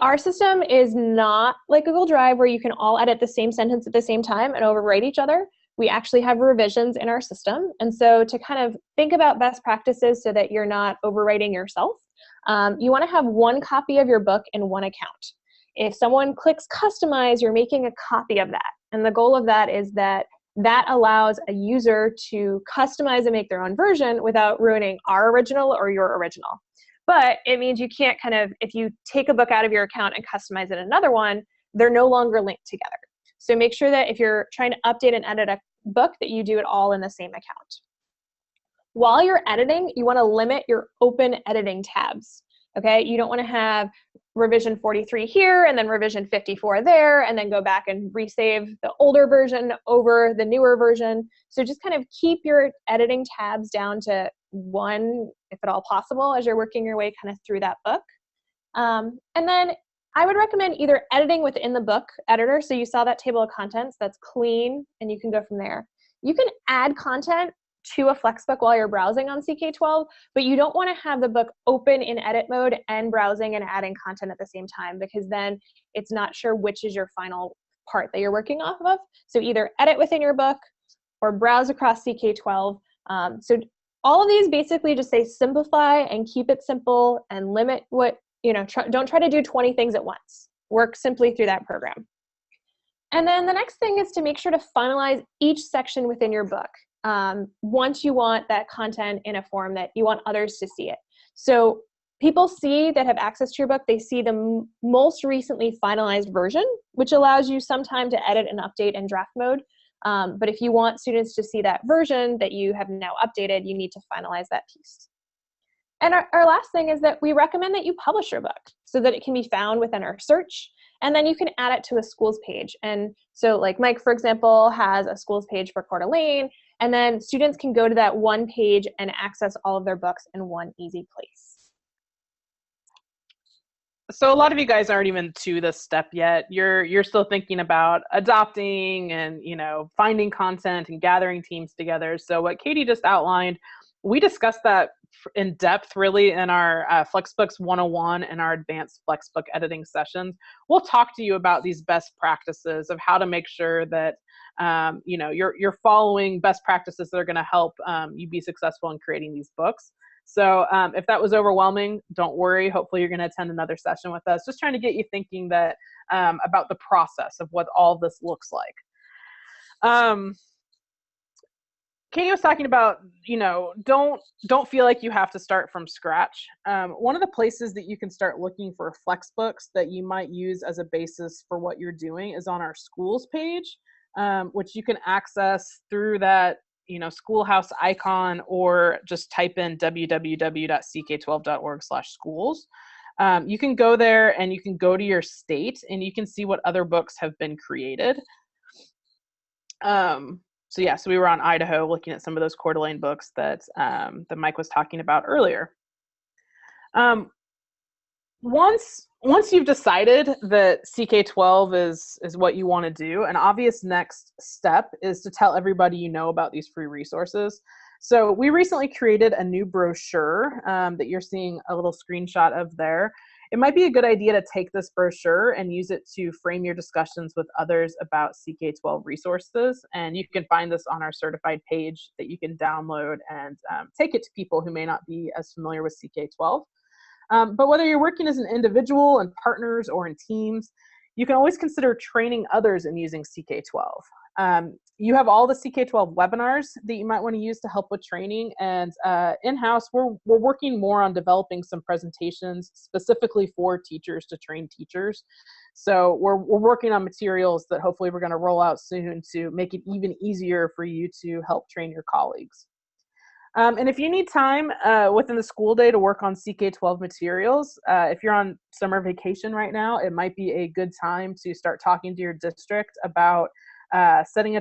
our system is not like Google Drive where you can all edit the same sentence at the same time and overwrite each other. We actually have revisions in our system. And so to kind of think about best practices so that you're not overwriting yourself, you want to have one copy of your book in one account. If someone clicks customize, you're making a copy of that. And the goal of that is that allows a user to customize and make their own version without ruining our original or your original. But it means you can't kind of, if you take a book out of your account and customize it another one, they're no longer linked together. So make sure that if you're trying to update and edit a book, that you do it all in the same account. While you're editing, you want to limit your open editing tabs. Okay, you don't want to have revision 43 here and then revision 54 there and then go back and resave the older version over the newer version. So just kind of keep your editing tabs down to one, if at all possible, as you're working your way kind of through that book. And then I would recommend either editing within the book editor. So you saw that table of contents, that's clean, and you can go from there. You can add content to a FlexBook while you're browsing on CK-12, but you don't want to have the book open in edit mode and browsing and adding content at the same time, because then it's not sure which is your final part that you're working off of. So either edit within your book or browse across CK-12. So all of these basically just say simplify and keep it simple and limit what, don't try to do 20 things at once. Work simply through that program. And then the next thing is to make sure to finalize each section within your book. Once you want that content in a form that you want others to see it. So people that have access to your book, they see the most recently finalized version, which allows you some time to edit and update in draft mode. But if you want students to see that version that you have now updated, you need to finalize that piece. And our last thing is that we recommend that you publish your book so that it can be found within our search, and then you can add it to a schools page. And so like Mike, for example, has a schools page for Coeur d'Alene, and then students can go to that one page and access all of their books in one easy place. So a lot of you guys aren't even to this step yet. You're still thinking about adopting and finding content and gathering teams together. So what Katie just outlined, we discussed that in depth really in our FlexBooks 101 and our advanced FlexBook editing sessions. We'll talk to you about these best practices of how to make sure that you know, you're following best practices that are going to help you be successful in creating these books. So if that was overwhelming, don't worry. Hopefully you're going to attend another session with us. Just trying to get you thinking that about the process of what all this looks like. Katie was talking about, you know, don't feel like you have to start from scratch. One of the places that you can start looking for FlexBooks that you might use as a basis for what you're doing is on our schools page, which you can access through that, you know, schoolhouse icon, or just type in www.ck12.org/schools. You can go there and you can go to your state and you can see what other books have been created. So yeah, so we were on Idaho looking at some of those Coeur d'Alene books that that Mike was talking about earlier. Once you've decided that CK-12 is what you want to do, an obvious next step is to tell everybody you know about these free resources. So we recently created a new brochure that you're seeing a little screenshot of there. It might be a good idea to take this brochure and use it to frame your discussions with others about CK-12 resources. And you can find this on our certified page that you can download and take it to people who may not be as familiar with CK-12. But whether you're working as an individual, in partners, or in teams, you can always consider training others in using CK-12. You have all the CK-12 webinars that you might want to use to help with training, and in-house we're working more on developing some presentations specifically for teachers to train teachers. So we're working on materials that hopefully we're going to roll out soon to make it even easier for you to help train your colleagues. And if you need time within the school day to work on CK-12 materials, if you're on summer vacation right now, it might be a good time to start talking to your district about setting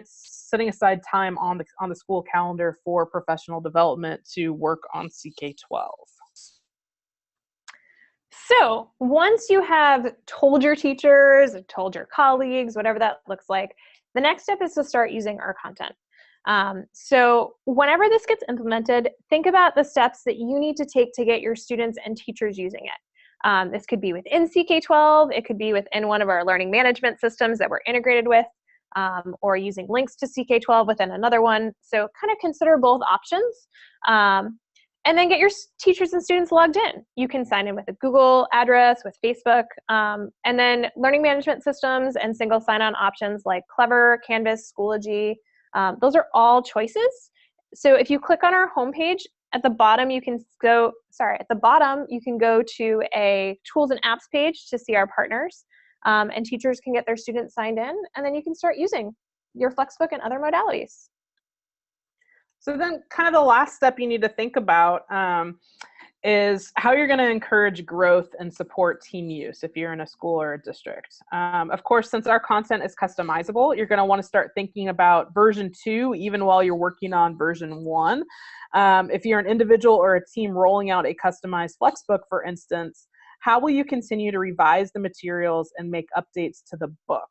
aside time on the school calendar for professional development to work on CK-12. So once you have told your teachers, told your colleagues, whatever that looks like, the next step is to start using our content. So whenever this gets implemented, think about the steps that you need to take to get your students and teachers using it. This could be within CK-12, it could be within one of our learning management systems that we're integrated with, or using links to CK-12 within another one. So kind of consider both options. And then get your teachers and students logged in. You can sign in with a Google address, with Facebook, and then learning management systems and single sign-on options like Clever, Canvas, Schoology. Those are all choices. So if you click on our homepage, at the bottom you can go to a tools and apps page to see our partners, and teachers can get their students signed in, and then you can start using your FlexBook and other modalities. So then kind of the last step you need to think about is how you're going to encourage growth and support team use if you're in a school or a district. Of course, since our content is customizable, you're going to want to start thinking about version 2 even while you're working on version 1. If you're an individual or a team rolling out a customized FlexBook, for instance, how will you continue to revise the materials and make updates to the book?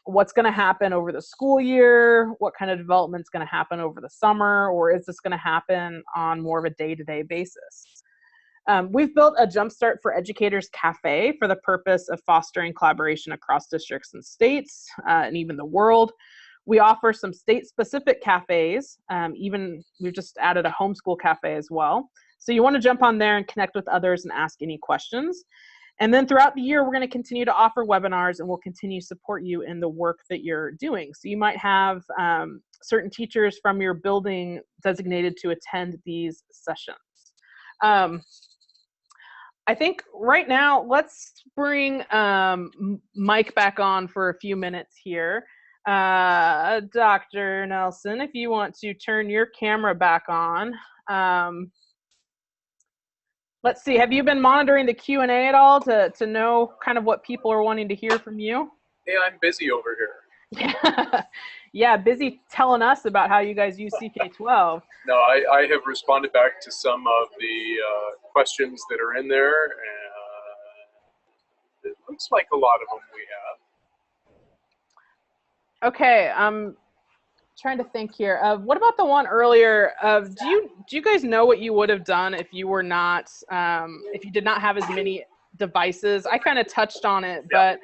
What's going to happen over the school year? What kind of development is going to happen over the summer? Or is this going to happen on more of a day-to-day basis? We've built a Jumpstart for Educators Cafe for the purpose of fostering collaboration across districts and states, and even the world. We offer some state-specific cafes. We've just added a homeschool cafe as well. So you want to jump on there and connect with others and ask any questions. And then throughout the year, we're going to continue to offer webinars, and we'll continue to support you in the work that you're doing. So you might have certain teachers from your building designated to attend these sessions. I think right now, let's bring Mike back on for a few minutes here. Dr. Nelson, if you want to turn your camera back on. Let's see, have you been monitoring the Q&A at all to know kind of what people are wanting to hear from you? Hey, I'm busy over here. Yeah, busy telling us about how you guys use CK-12. No, I have responded back to some of the questions that are in there, and it looks like a lot of them we have. Okay, trying to think here. What about the one earlier? Do you guys know what you would have done if you were not if you did not have as many devices? I kind of touched on it, but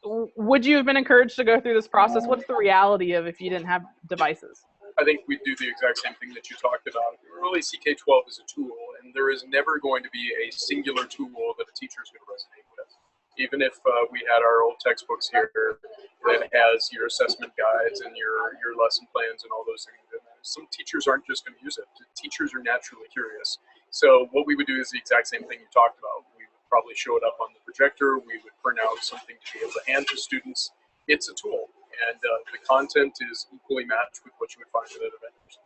would you have been encouraged to go through this process? What's the reality of if you didn't have devices? I think we do the exact same thing that you talked about. Really, CK-12 is a tool, and there is never going to be a singular tool that a teacher is going to resonate with. Even if we had our old textbooks here that has your assessment guides and your lesson plans and all those things, some teachers aren't just going to use it. Teachers are naturally curious. So what we would do is the exact same thing you talked about. We would probably show it up on the projector. We would print out something to be able to hand to students. It's a tool, and the content is equally matched with what you would find with other vendors.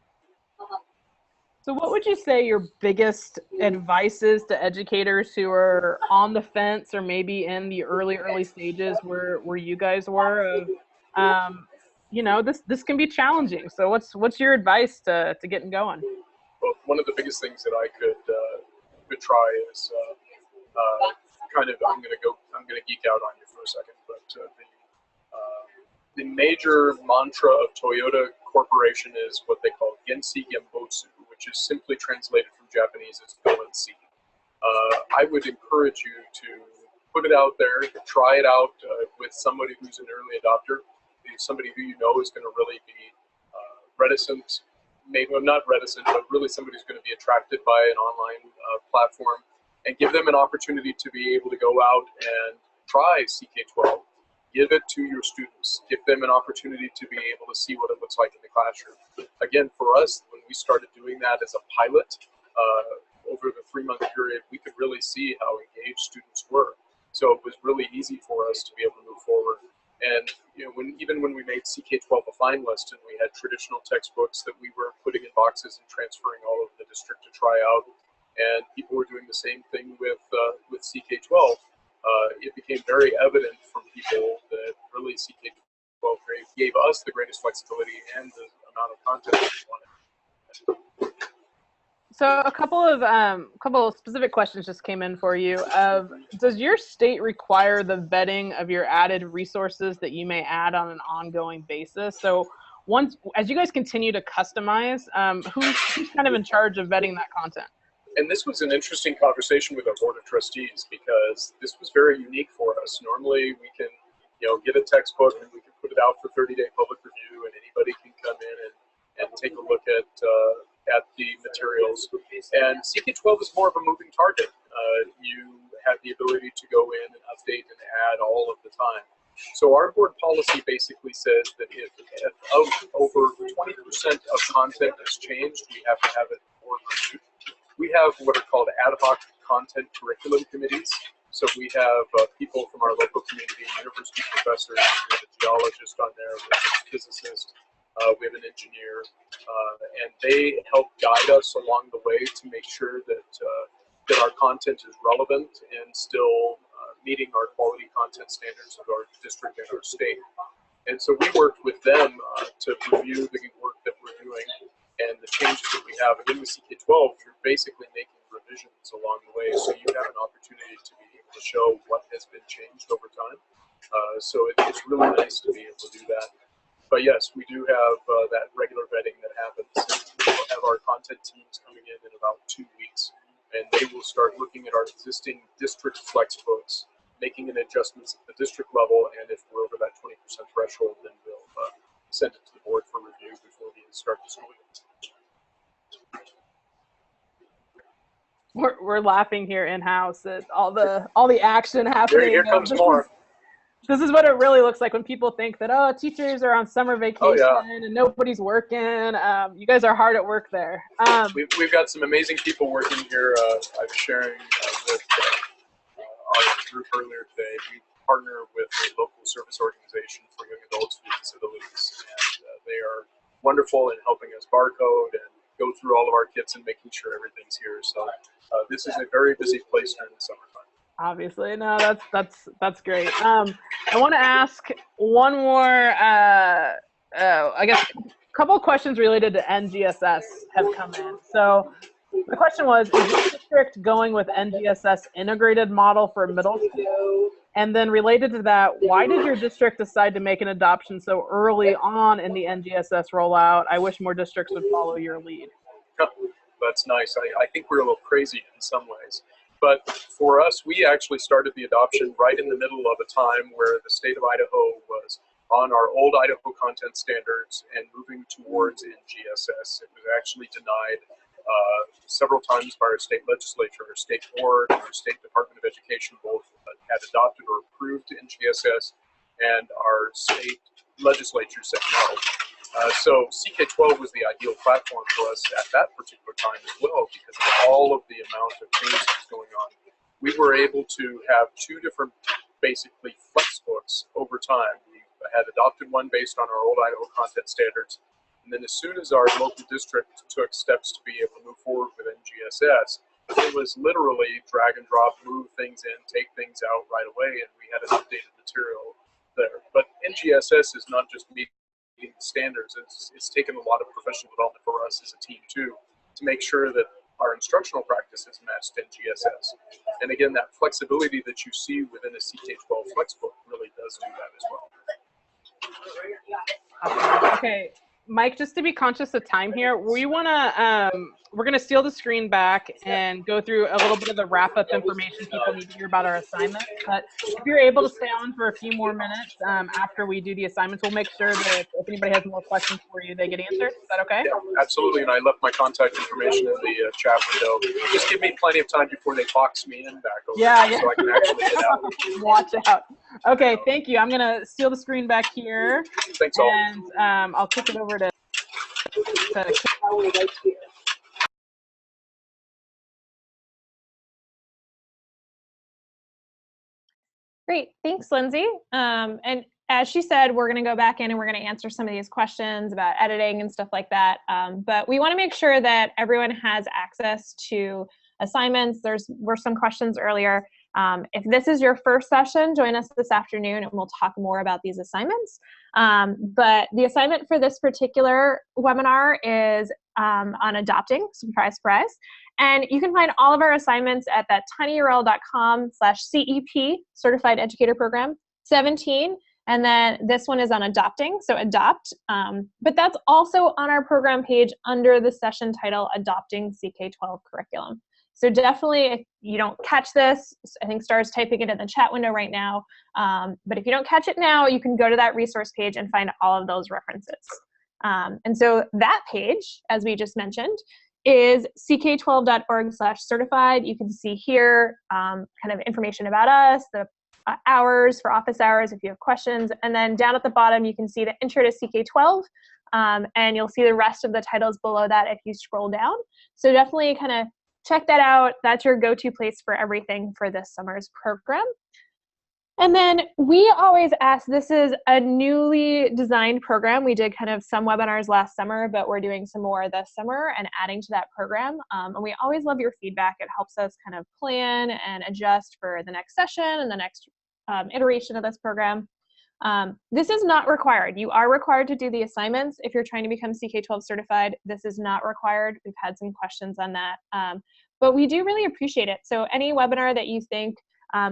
So what would you say your biggest advice is to educators who are on the fence or maybe in the early stages where you guys were of, you know, this can be challenging. So what's your advice to getting going? Well, one of the biggest things that I could try is kind of, I'm going to geek out on you for a second, but the major mantra of Toyota Corporation is what they call Gensi Genbotsu, which is simply translated from Japanese as go and see. I would encourage you to put it out there, try it out with somebody who's an early adopter, somebody who you know is going to really be reticent, maybe not reticent, but really somebody who's going to be attracted by an online platform, and give them an opportunity to be able to go out and try CK-12. Give it to your students. Give them an opportunity to be able to see what it looks like in the classroom. Again, for us, when we started doing that as a pilot over the 3-month period, we could really see how engaged students were. So it was really easy for us to be able to move forward. And you know, even when we made CK-12 a fine list and we had traditional textbooks that we were putting in boxes and transferring all over the district to try out, and people were doing the same thing with CK-12. It became very evident from people that really CK-12 gave us the greatest flexibility and the amount of content that we wanted. So a couple of specific questions just came in for you. Does your state require the vetting of your added resources that you may add on an ongoing basis? So as you guys continue to customize, who's kind of in charge of vetting that content? And this was an interesting conversation with our board of trustees because this was very unique for us. Normally we can, get a textbook and we can put it out for 30-day public review and anybody can come in and take a look at the materials. And CK-12 is more of a moving target. You have the ability to go in and update and add all of the time. So our board policy basically says that if over 20% of content has changed, we have to have it board reviewed. We have what are called ad hoc content curriculum committees. So we have people from our local community, university professors, we have a geologist on there, we have a physicist, we have an engineer, and they help guide us along the way to make sure that our content is relevant and still meeting our quality content standards of our district and our state. And so we worked with them to review the work that we're doing and the changes that we have. And in the CK-12, you're basically making revisions along the way, so you have an opportunity to be able to show what has been changed over time. So it's really nice to be able to do that. But yes, we do have that regular vetting that happens. We'll have our content teams coming in about 2 weeks, and they will start looking at our existing district FlexBooks, making an adjustments at the district level, and if we're over that 20% threshold, then we'll send it to the board for review before we start the school year. We're laughing here in-house at all the action happening. Here comes more. This is what it really looks like when people think that, teachers are on summer vacation and nobody's working. You guys are hard at work there. We've got some amazing people working here. I was sharing with our group earlier today. We partner with a local service organization for young adults with disabilities, and they are wonderful in helping us barcode and go through all of our kits and making sure everything's here. So this is a very busy place during the summertime. Obviously, no, that's great. I want to ask one more, I guess, a couple of questions related to NGSS have come in. So the question was, is the district going with NGSS integrated model for middle school? And then related to that, why did your district decide to make an adoption so early on in the NGSS rollout? I wish more districts would follow your lead. That's nice. I think we're a little crazy in some ways. But for us, we actually started the adoption right in the middle of a time where the state of Idaho was on our old Idaho content standards and moving towards NGSS. It was actually denied several times by our state legislature, our state board, our state Department of Education both had adopted or approved NGSS, and our state legislature said no. So CK-12 was the ideal platform for us at that particular time as well, because of all of the amount of change that's going on. We were able to have two different, basically, FlexBooks over time. We had adopted one based on our old Idaho content standards, and then as soon as our local district took steps to be able to move forward with NGSS, it was literally drag and drop, move things in, take things out right away, and we had an updated material there. But NGSS is not just meeting the standards. It's taken a lot of professional development for us as a team too, to make sure that our instructional practices matched NGSS. And again, that flexibility that you see within a CK-12 FlexBook really does do that as well. Okay, Mike, just to be conscious of time here, we're gonna steal the screen back and go through a little bit of the wrap-up information people need to hear about our assignment. But if you're able to stay on for a few more minutes after we do the assignments, we'll make sure that if anybody has more questions for you, they get answered. Is that okay? Yeah, absolutely. And I left my contact information in the chat window. Just give me plenty of time before they box me in back over so I can actually get out. Watch out. Okay, thank you. I'm gonna steal the screen back here. Thanks all. And I'll kick it over to Great, thanks, Lindsay. And as she said, we're going to go back in and we're going to answer some of these questions about editing and stuff like that. But we want to make sure that everyone has access to assignments. There were some questions earlier. If this is your first session, join us this afternoon and we'll talk more about these assignments. But the assignment for this particular webinar is on adopting, surprise, surprise. And you can find all of our assignments at that tinyurl.com/CEP, Certified Educator Program 17. And then this one is on adopting, so adopt. But that's also on our program page under the session title, Adopting CK-12 Curriculum. So definitely, if you don't catch this, I think Star's typing it in the chat window right now. But if you don't catch it now, you can go to that resource page and find all of those references. And so that page, as we just mentioned, is ck12.org/certified. You can see here kind of information about us, the hours for office hours if you have questions. And then down at the bottom, you can see the intro to CK-12. And you'll see the rest of the titles below that if you scroll down. So definitely kind of check that out. That's your go-to place for everything for this summer's program. And then we always ask, this is a newly designed program. We did kind of some webinars last summer, but we're doing some more this summer and adding to that program. And we always love your feedback. It helps us kind of plan and adjust for the next session and the next iteration of this program. This is not required. You are required to do the assignments. If you're trying to become CK-12 certified, this is not required. We've had some questions on that, but we do really appreciate it. So any webinar that you think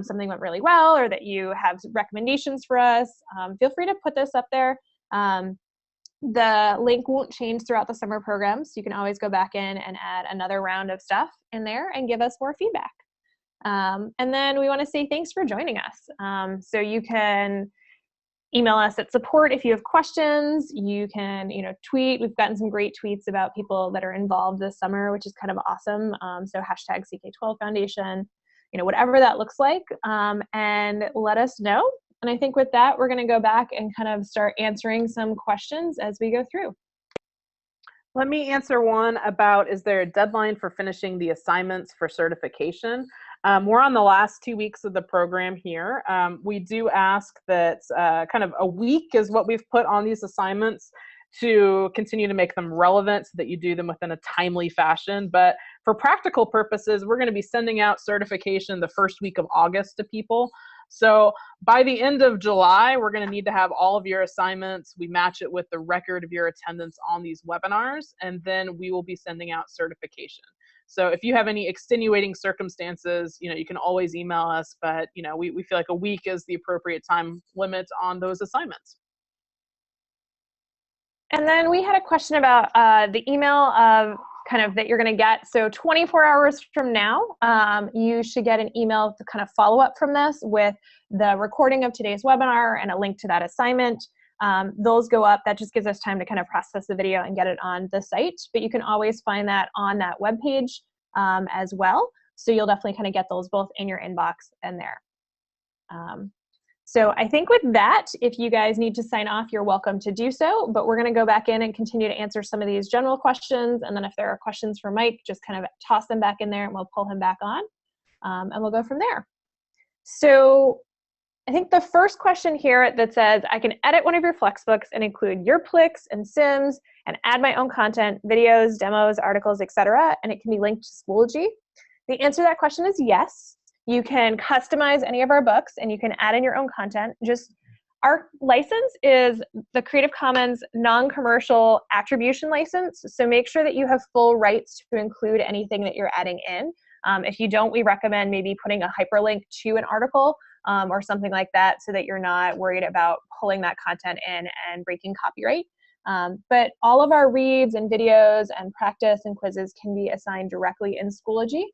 something went really well or that you have recommendations for us, feel free to put this up there. The link won't change throughout the summer program, so you can always go back in and add another round of stuff in there and give us more feedback. And then we want to say thanks for joining us. So you can email us at support if you have questions. You can, tweet. We've gotten some great tweets about people that are involved this summer, which is kind of awesome. So hashtag CK-12 Foundation, whatever that looks like, and let us know. And I think with that, we're going to go back and kind of start answering some questions as we go through. Let me answer one about, is there a deadline for finishing the assignments for certification? We're on the last 2 weeks of the program here. We do ask that kind of a week is what we've put on these assignments to continue to make them relevant so that you do them within a timely fashion. But for practical purposes, we're going to be sending out certification the first week of August to people. So by the end of July, we're going to need to have all of your assignments. We match it with the record of your attendance on these webinars, and then we will be sending out certification. So if you have any extenuating circumstances, you can always email us, but we feel like a week is the appropriate time limit on those assignments. And then we had a question about the email of kind of that you're going to get. So 24 hours from now, you should get an email to kind of follow up from this with the recording of today's webinar and a link to that assignment. Those go up. That just gives us time to kind of process the video and get it on the site. But you can always find that on that webpage as well. So you'll definitely kind of get those both in your inbox and there. So I think with that, if you guys need to sign off, you're welcome to do so, but we're going to go back in and continue to answer some of these general questions. And then if there are questions for Mike, just kind of toss them back in there and we'll pull him back on and we'll go from there. So I think the first question here that says, I can edit one of your FlexBooks and include your Plix and Sims and add my own content, videos, demos, articles, etc., and it can be linked to Schoology. The answer to that question is yes. You can customize any of our books and you can add in your own content. Just our license is the Creative Commons non-commercial attribution license. So make sure that you have full rights to include anything that you're adding in. If you don't, we recommend maybe putting a hyperlink to an article or something like that so that you're not worried about pulling that content in and breaking copyright. But all of our reads and videos and practice and quizzes can be assigned directly in Schoology.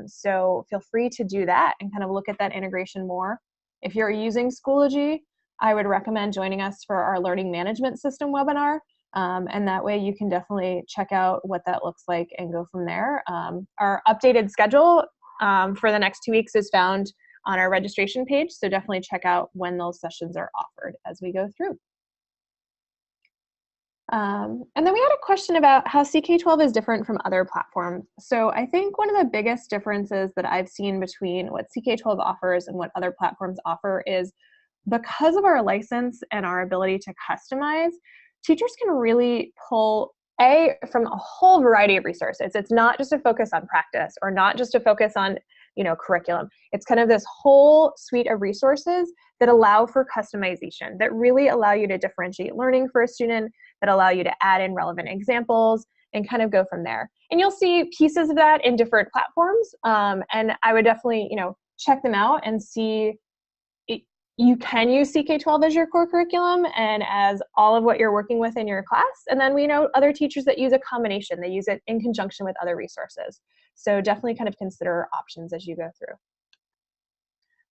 So feel free to do that and kind of look at that integration more. If you're using Schoology, I would recommend joining us for our Learning Management System webinar. And that way you can definitely check out what that looks like and go from there. Our updated schedule for the next 2 weeks is found on our registration page. So definitely check out when those sessions are offered as we go through. And then we had a question about how CK-12 is different from other platforms. So I think one of the biggest differences that I've seen between what CK-12 offers and what other platforms offer is because of our license and our ability to customize, teachers can really pull from a whole variety of resources. It's not just a focus on practice or not just a focus on curriculum. It's kind of this whole suite of resources that allow for customization, that really allow you to differentiate learning for a student, that allow you to add in relevant examples and kind of go from there. And you'll see pieces of that in different platforms. And I would definitely, check them out and see you can use CK-12 as your core curriculum and as all of what you're working with in your class. And then we know other teachers that use a combination. They use it in conjunction with other resources. So definitely kind of consider options as you go through.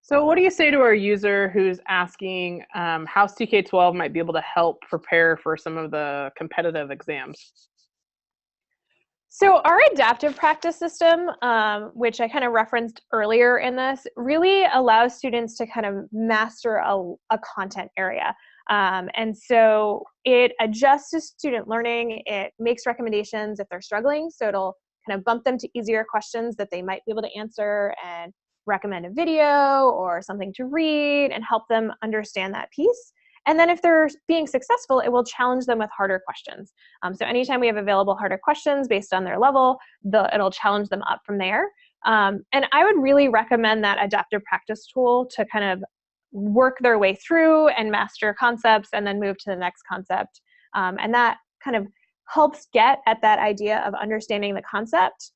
So what do you say to our user who's asking how CK-12 might be able to help prepare for some of the competitive exams? So our adaptive practice system, which I kind of referenced earlier in this, really allows students to kind of master a content area. And so it adjusts to student learning. It makes recommendations if they're struggling. So it'll kind of bump them to easier questions that they might be able to answer and recommend a video or something to read and help them understand that piece. And then if they're being successful, it will challenge them with harder questions. So anytime we have available harder questions based on their level, it'll challenge them up from there. And I would really recommend that adaptive practice tool to kind of work their way through and master concepts and then move to the next concept. And that kind of helps get at that idea of understanding the concept.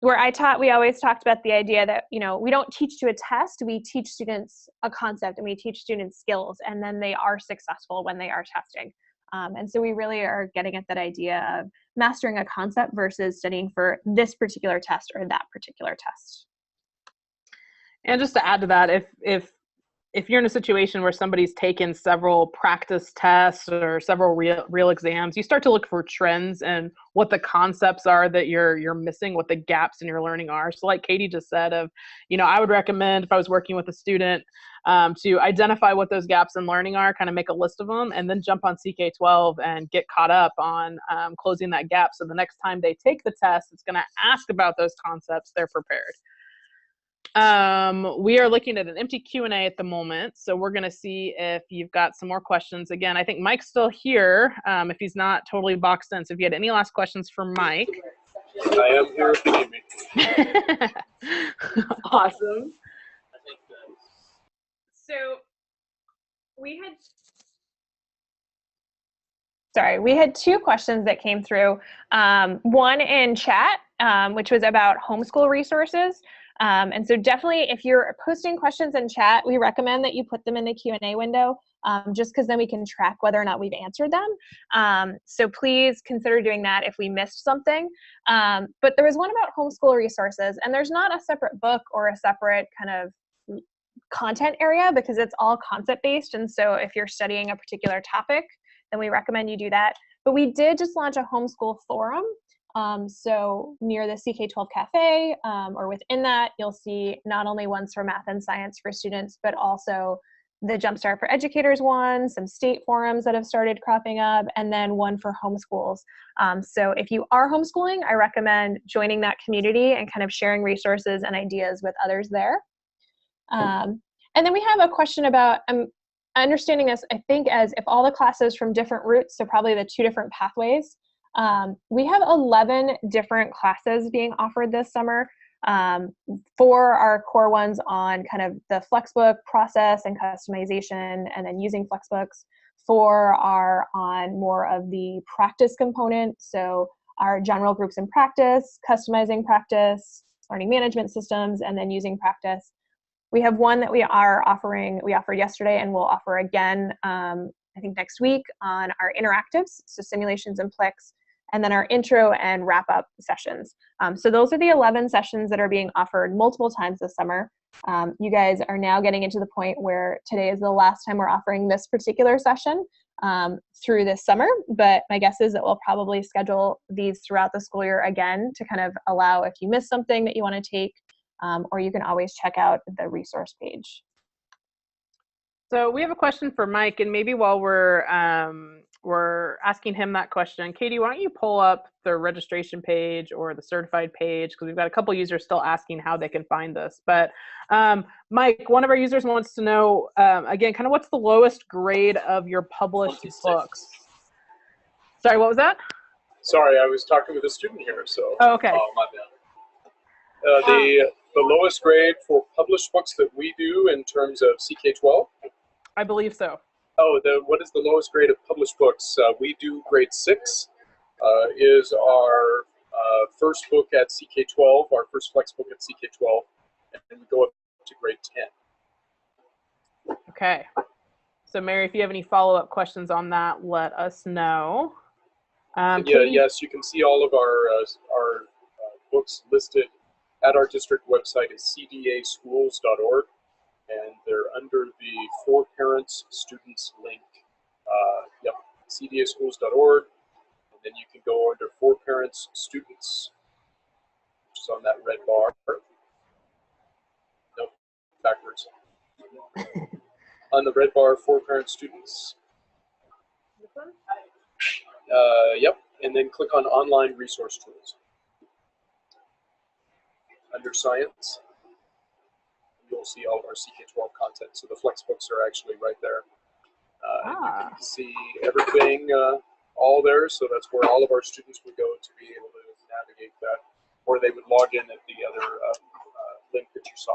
Where we always talked about the idea that, we don't teach to a test, we teach students a concept and we teach students skills, and then they are successful when they are testing. And so we really are getting at that idea of mastering a concept versus studying for this particular test or that particular test. And just to add to that, if you're in a situation where somebody's taken several practice tests or several real exams, you start to look for trends and what the concepts are that you're missing, what the gaps in your learning are. So like Katie just said I would recommend if I was working with a student to identify what those gaps in learning are, kind of make a list of them, and then jump on CK-12 and get caught up on closing that gap. So the next time they take the test, it's going to ask about those concepts, they're prepared. We are looking at an empty Q&A at the moment, so we're going to see if you've got some more questions. Again, I think Mike's still here, if he's not totally boxed in. So if you had any last questions for Mike. I am here if you need me. Awesome. So we had two questions that came through. One in chat which was about homeschool resources. And so definitely, if you're posting questions in chat, we recommend that you put them in the Q&A window, just because then we can track whether or not we've answered them. So please consider doing that if we missed something. But there was one about homeschool resources, and there's not a separate book or a separate kind of content area because it's all concept-based. And so if you're studying a particular topic, then we recommend you do that. But we did just launch a homeschool forum. So near the CK-12 cafe, or within that, you'll see not only ones for math and science for students, but also the Jumpstart for Educators one, some state forums that have started cropping up, and then one for homeschools. So if you are homeschooling, I recommend joining that community and kind of sharing resources and ideas with others there. And then we have a question about understanding this, I think, as if all the classes from different routes, so probably the 2 different pathways. We have 11 different classes being offered this summer. For our core ones on kind of the FlexBook process and customization, and then using FlexBooks. 4 are on more of the practice component, so our general groups in practice, customizing practice, learning management systems, and then using practice. We have one that we offered yesterday and we'll offer again, I think next week, on our interactives, so simulations and Plex, and then our intro and wrap-up sessions. So those are the 11 sessions that are being offered multiple times this summer. You guys are now getting into the point where today is the last time we're offering this particular session through this summer, but my guess is that we'll probably schedule these throughout the school year again to kind of allow if you miss something that you want to take, or you can always check out the resource page. So we have a question for Mike, and maybe while we're asking him that question, Katie, why don't you pull up the registration page or the certified page, because we've got a couple users still asking how they can find this. But Mike, one of our users wants to know, again, kind of what's the lowest grade of your published 26. books? Sorry, what was that? Sorry, I was talking with a student here, so. Oh, okay. My bad. The lowest grade for published books that we do in terms of CK-12? I believe so. Oh, what is the lowest grade of published books? We do grade 6, is our first book at CK-12, our first FlexBook at CK-12, and we go up to grade 10. Okay. So Mary, if you have any follow-up questions on that, let us know. Yes, you can see all of our books listed at our district website is cdaschools.org, and they're under the For Parents Students link. Yep, cdaschools.org, and then you can go under For Parents Students, which is on that red bar. Nope, backwards. On the red bar, For Parents Students. Yep, and then click on Online Resource Tools. Under Science, you'll see all of our CK-12 content. So the FlexBooks are actually right there. You can see everything all there. So that's where all of our students would go to be able to navigate that, or they would log in at the other link that you saw.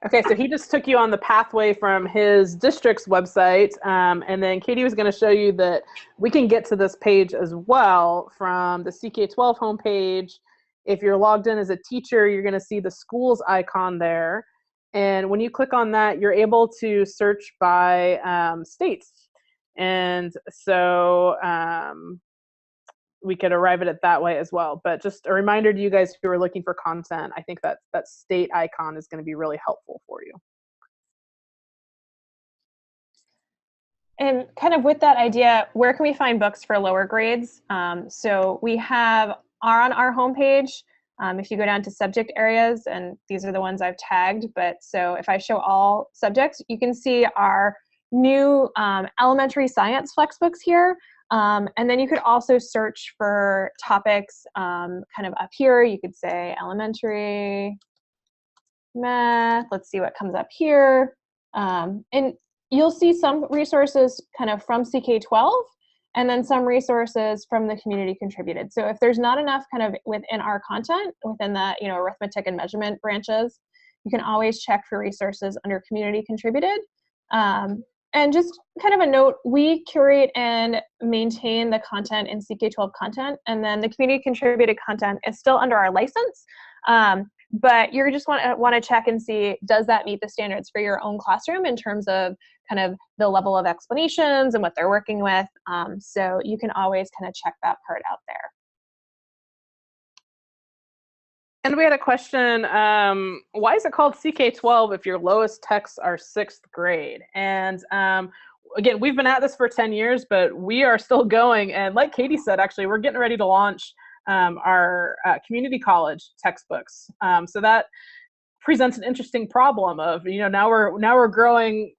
Okay, so he just took you on the pathway from his district's website, and then Katie was going to show you that we can get to this page as well from the CK-12 homepage. If you're logged in as a teacher, you're going to see the schools icon there. And when you click on that, you're able to search by states. And so we could arrive at it that way as well. But just a reminder to you guys who are looking for content, I think that state icon is going to be really helpful for you. And kind of with that idea, where can we find books for lower grades? So we are on our homepage. If you go down to subject areas, and these are the ones I've tagged, but so if I show all subjects, you can see our new elementary science FlexBooks here. And then you could also search for topics kind of up here. You could say elementary math. Let's see what comes up here. And you'll see some resources kind of from CK-12, and then some resources from the community contributed. So if there's not enough kind of within our content, within the arithmetic and measurement branches, you can always check for resources under community contributed. And just kind of a note, we curate and maintain the content in CK-12 content, and then the community contributed content is still under our license. But you just want to check and see, does that meet the standards for your own classroom in terms of kind of the level of explanations and what they're working with. So you can always kind of check that part out there. And we had a question, why is it called CK-12 if your lowest texts are 6th grade? And again, we've been at this for 10 years, but we are still going. And like Katie said, actually, we're getting ready to launch our community college textbooks. So that presents an interesting problem of, now we're growing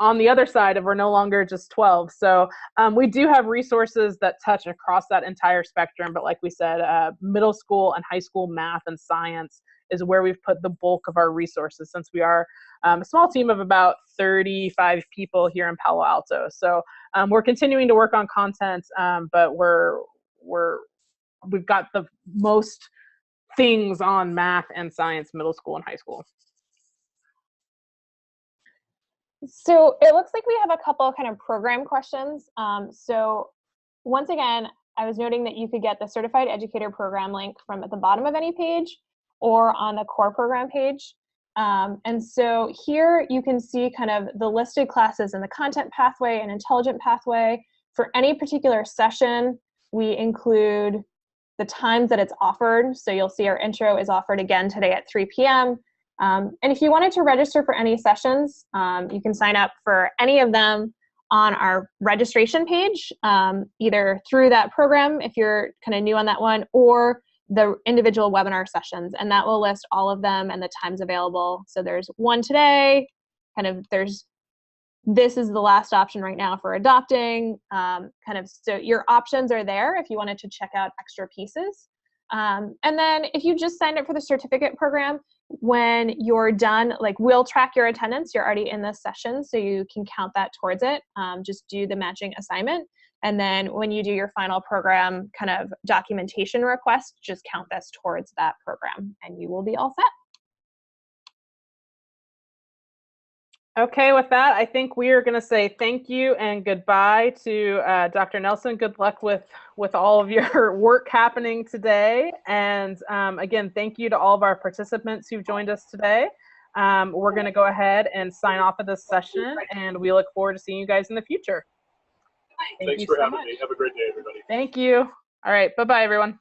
on the other side of we're no longer just 12. So we do have resources that touch across that entire spectrum. But like we said, middle school and high school math and science is where we've put the bulk of our resources, since we are a small team of about 35 people here in Palo Alto. So we're continuing to work on content, but we've got the most things on math and science, middle school and high school. So it looks like we have a couple kind of program questions. So once again, I was noting that you could get the Certified Educator program link from at the bottom of any page or on the core program page. And so here you can see kind of the listed classes in the content pathway and intelligent pathway. For any particular session, we include the times that it's offered. So you'll see our intro is offered again today at 3 p.m. And if you wanted to register for any sessions, you can sign up for any of them on our registration page, either through that program if you're kind of new on that one, or the individual webinar sessions, and that will list all of them and the times available. So there's one today, this is the last option right now for adopting, so your options are there if you wanted to check out extra pieces. And then if you just signed up for the certificate program, when you're done, we'll track your attendance. You're already in this session, so you can count that towards it. Just do the matching assignment. And then when you do your final program kind of documentation request, just count this towards that program and you will be all set. Okay, with that, I think we are going to say thank you and goodbye to Dr. Nelson. Good luck with all of your work happening today. And again, thank you to all of our participants who've joined us today. We're going to go ahead and sign off of this session, and we look forward to seeing you guys in the future. Thanks for having me. Have a great day, everybody. Thank you. All right, bye-bye, everyone.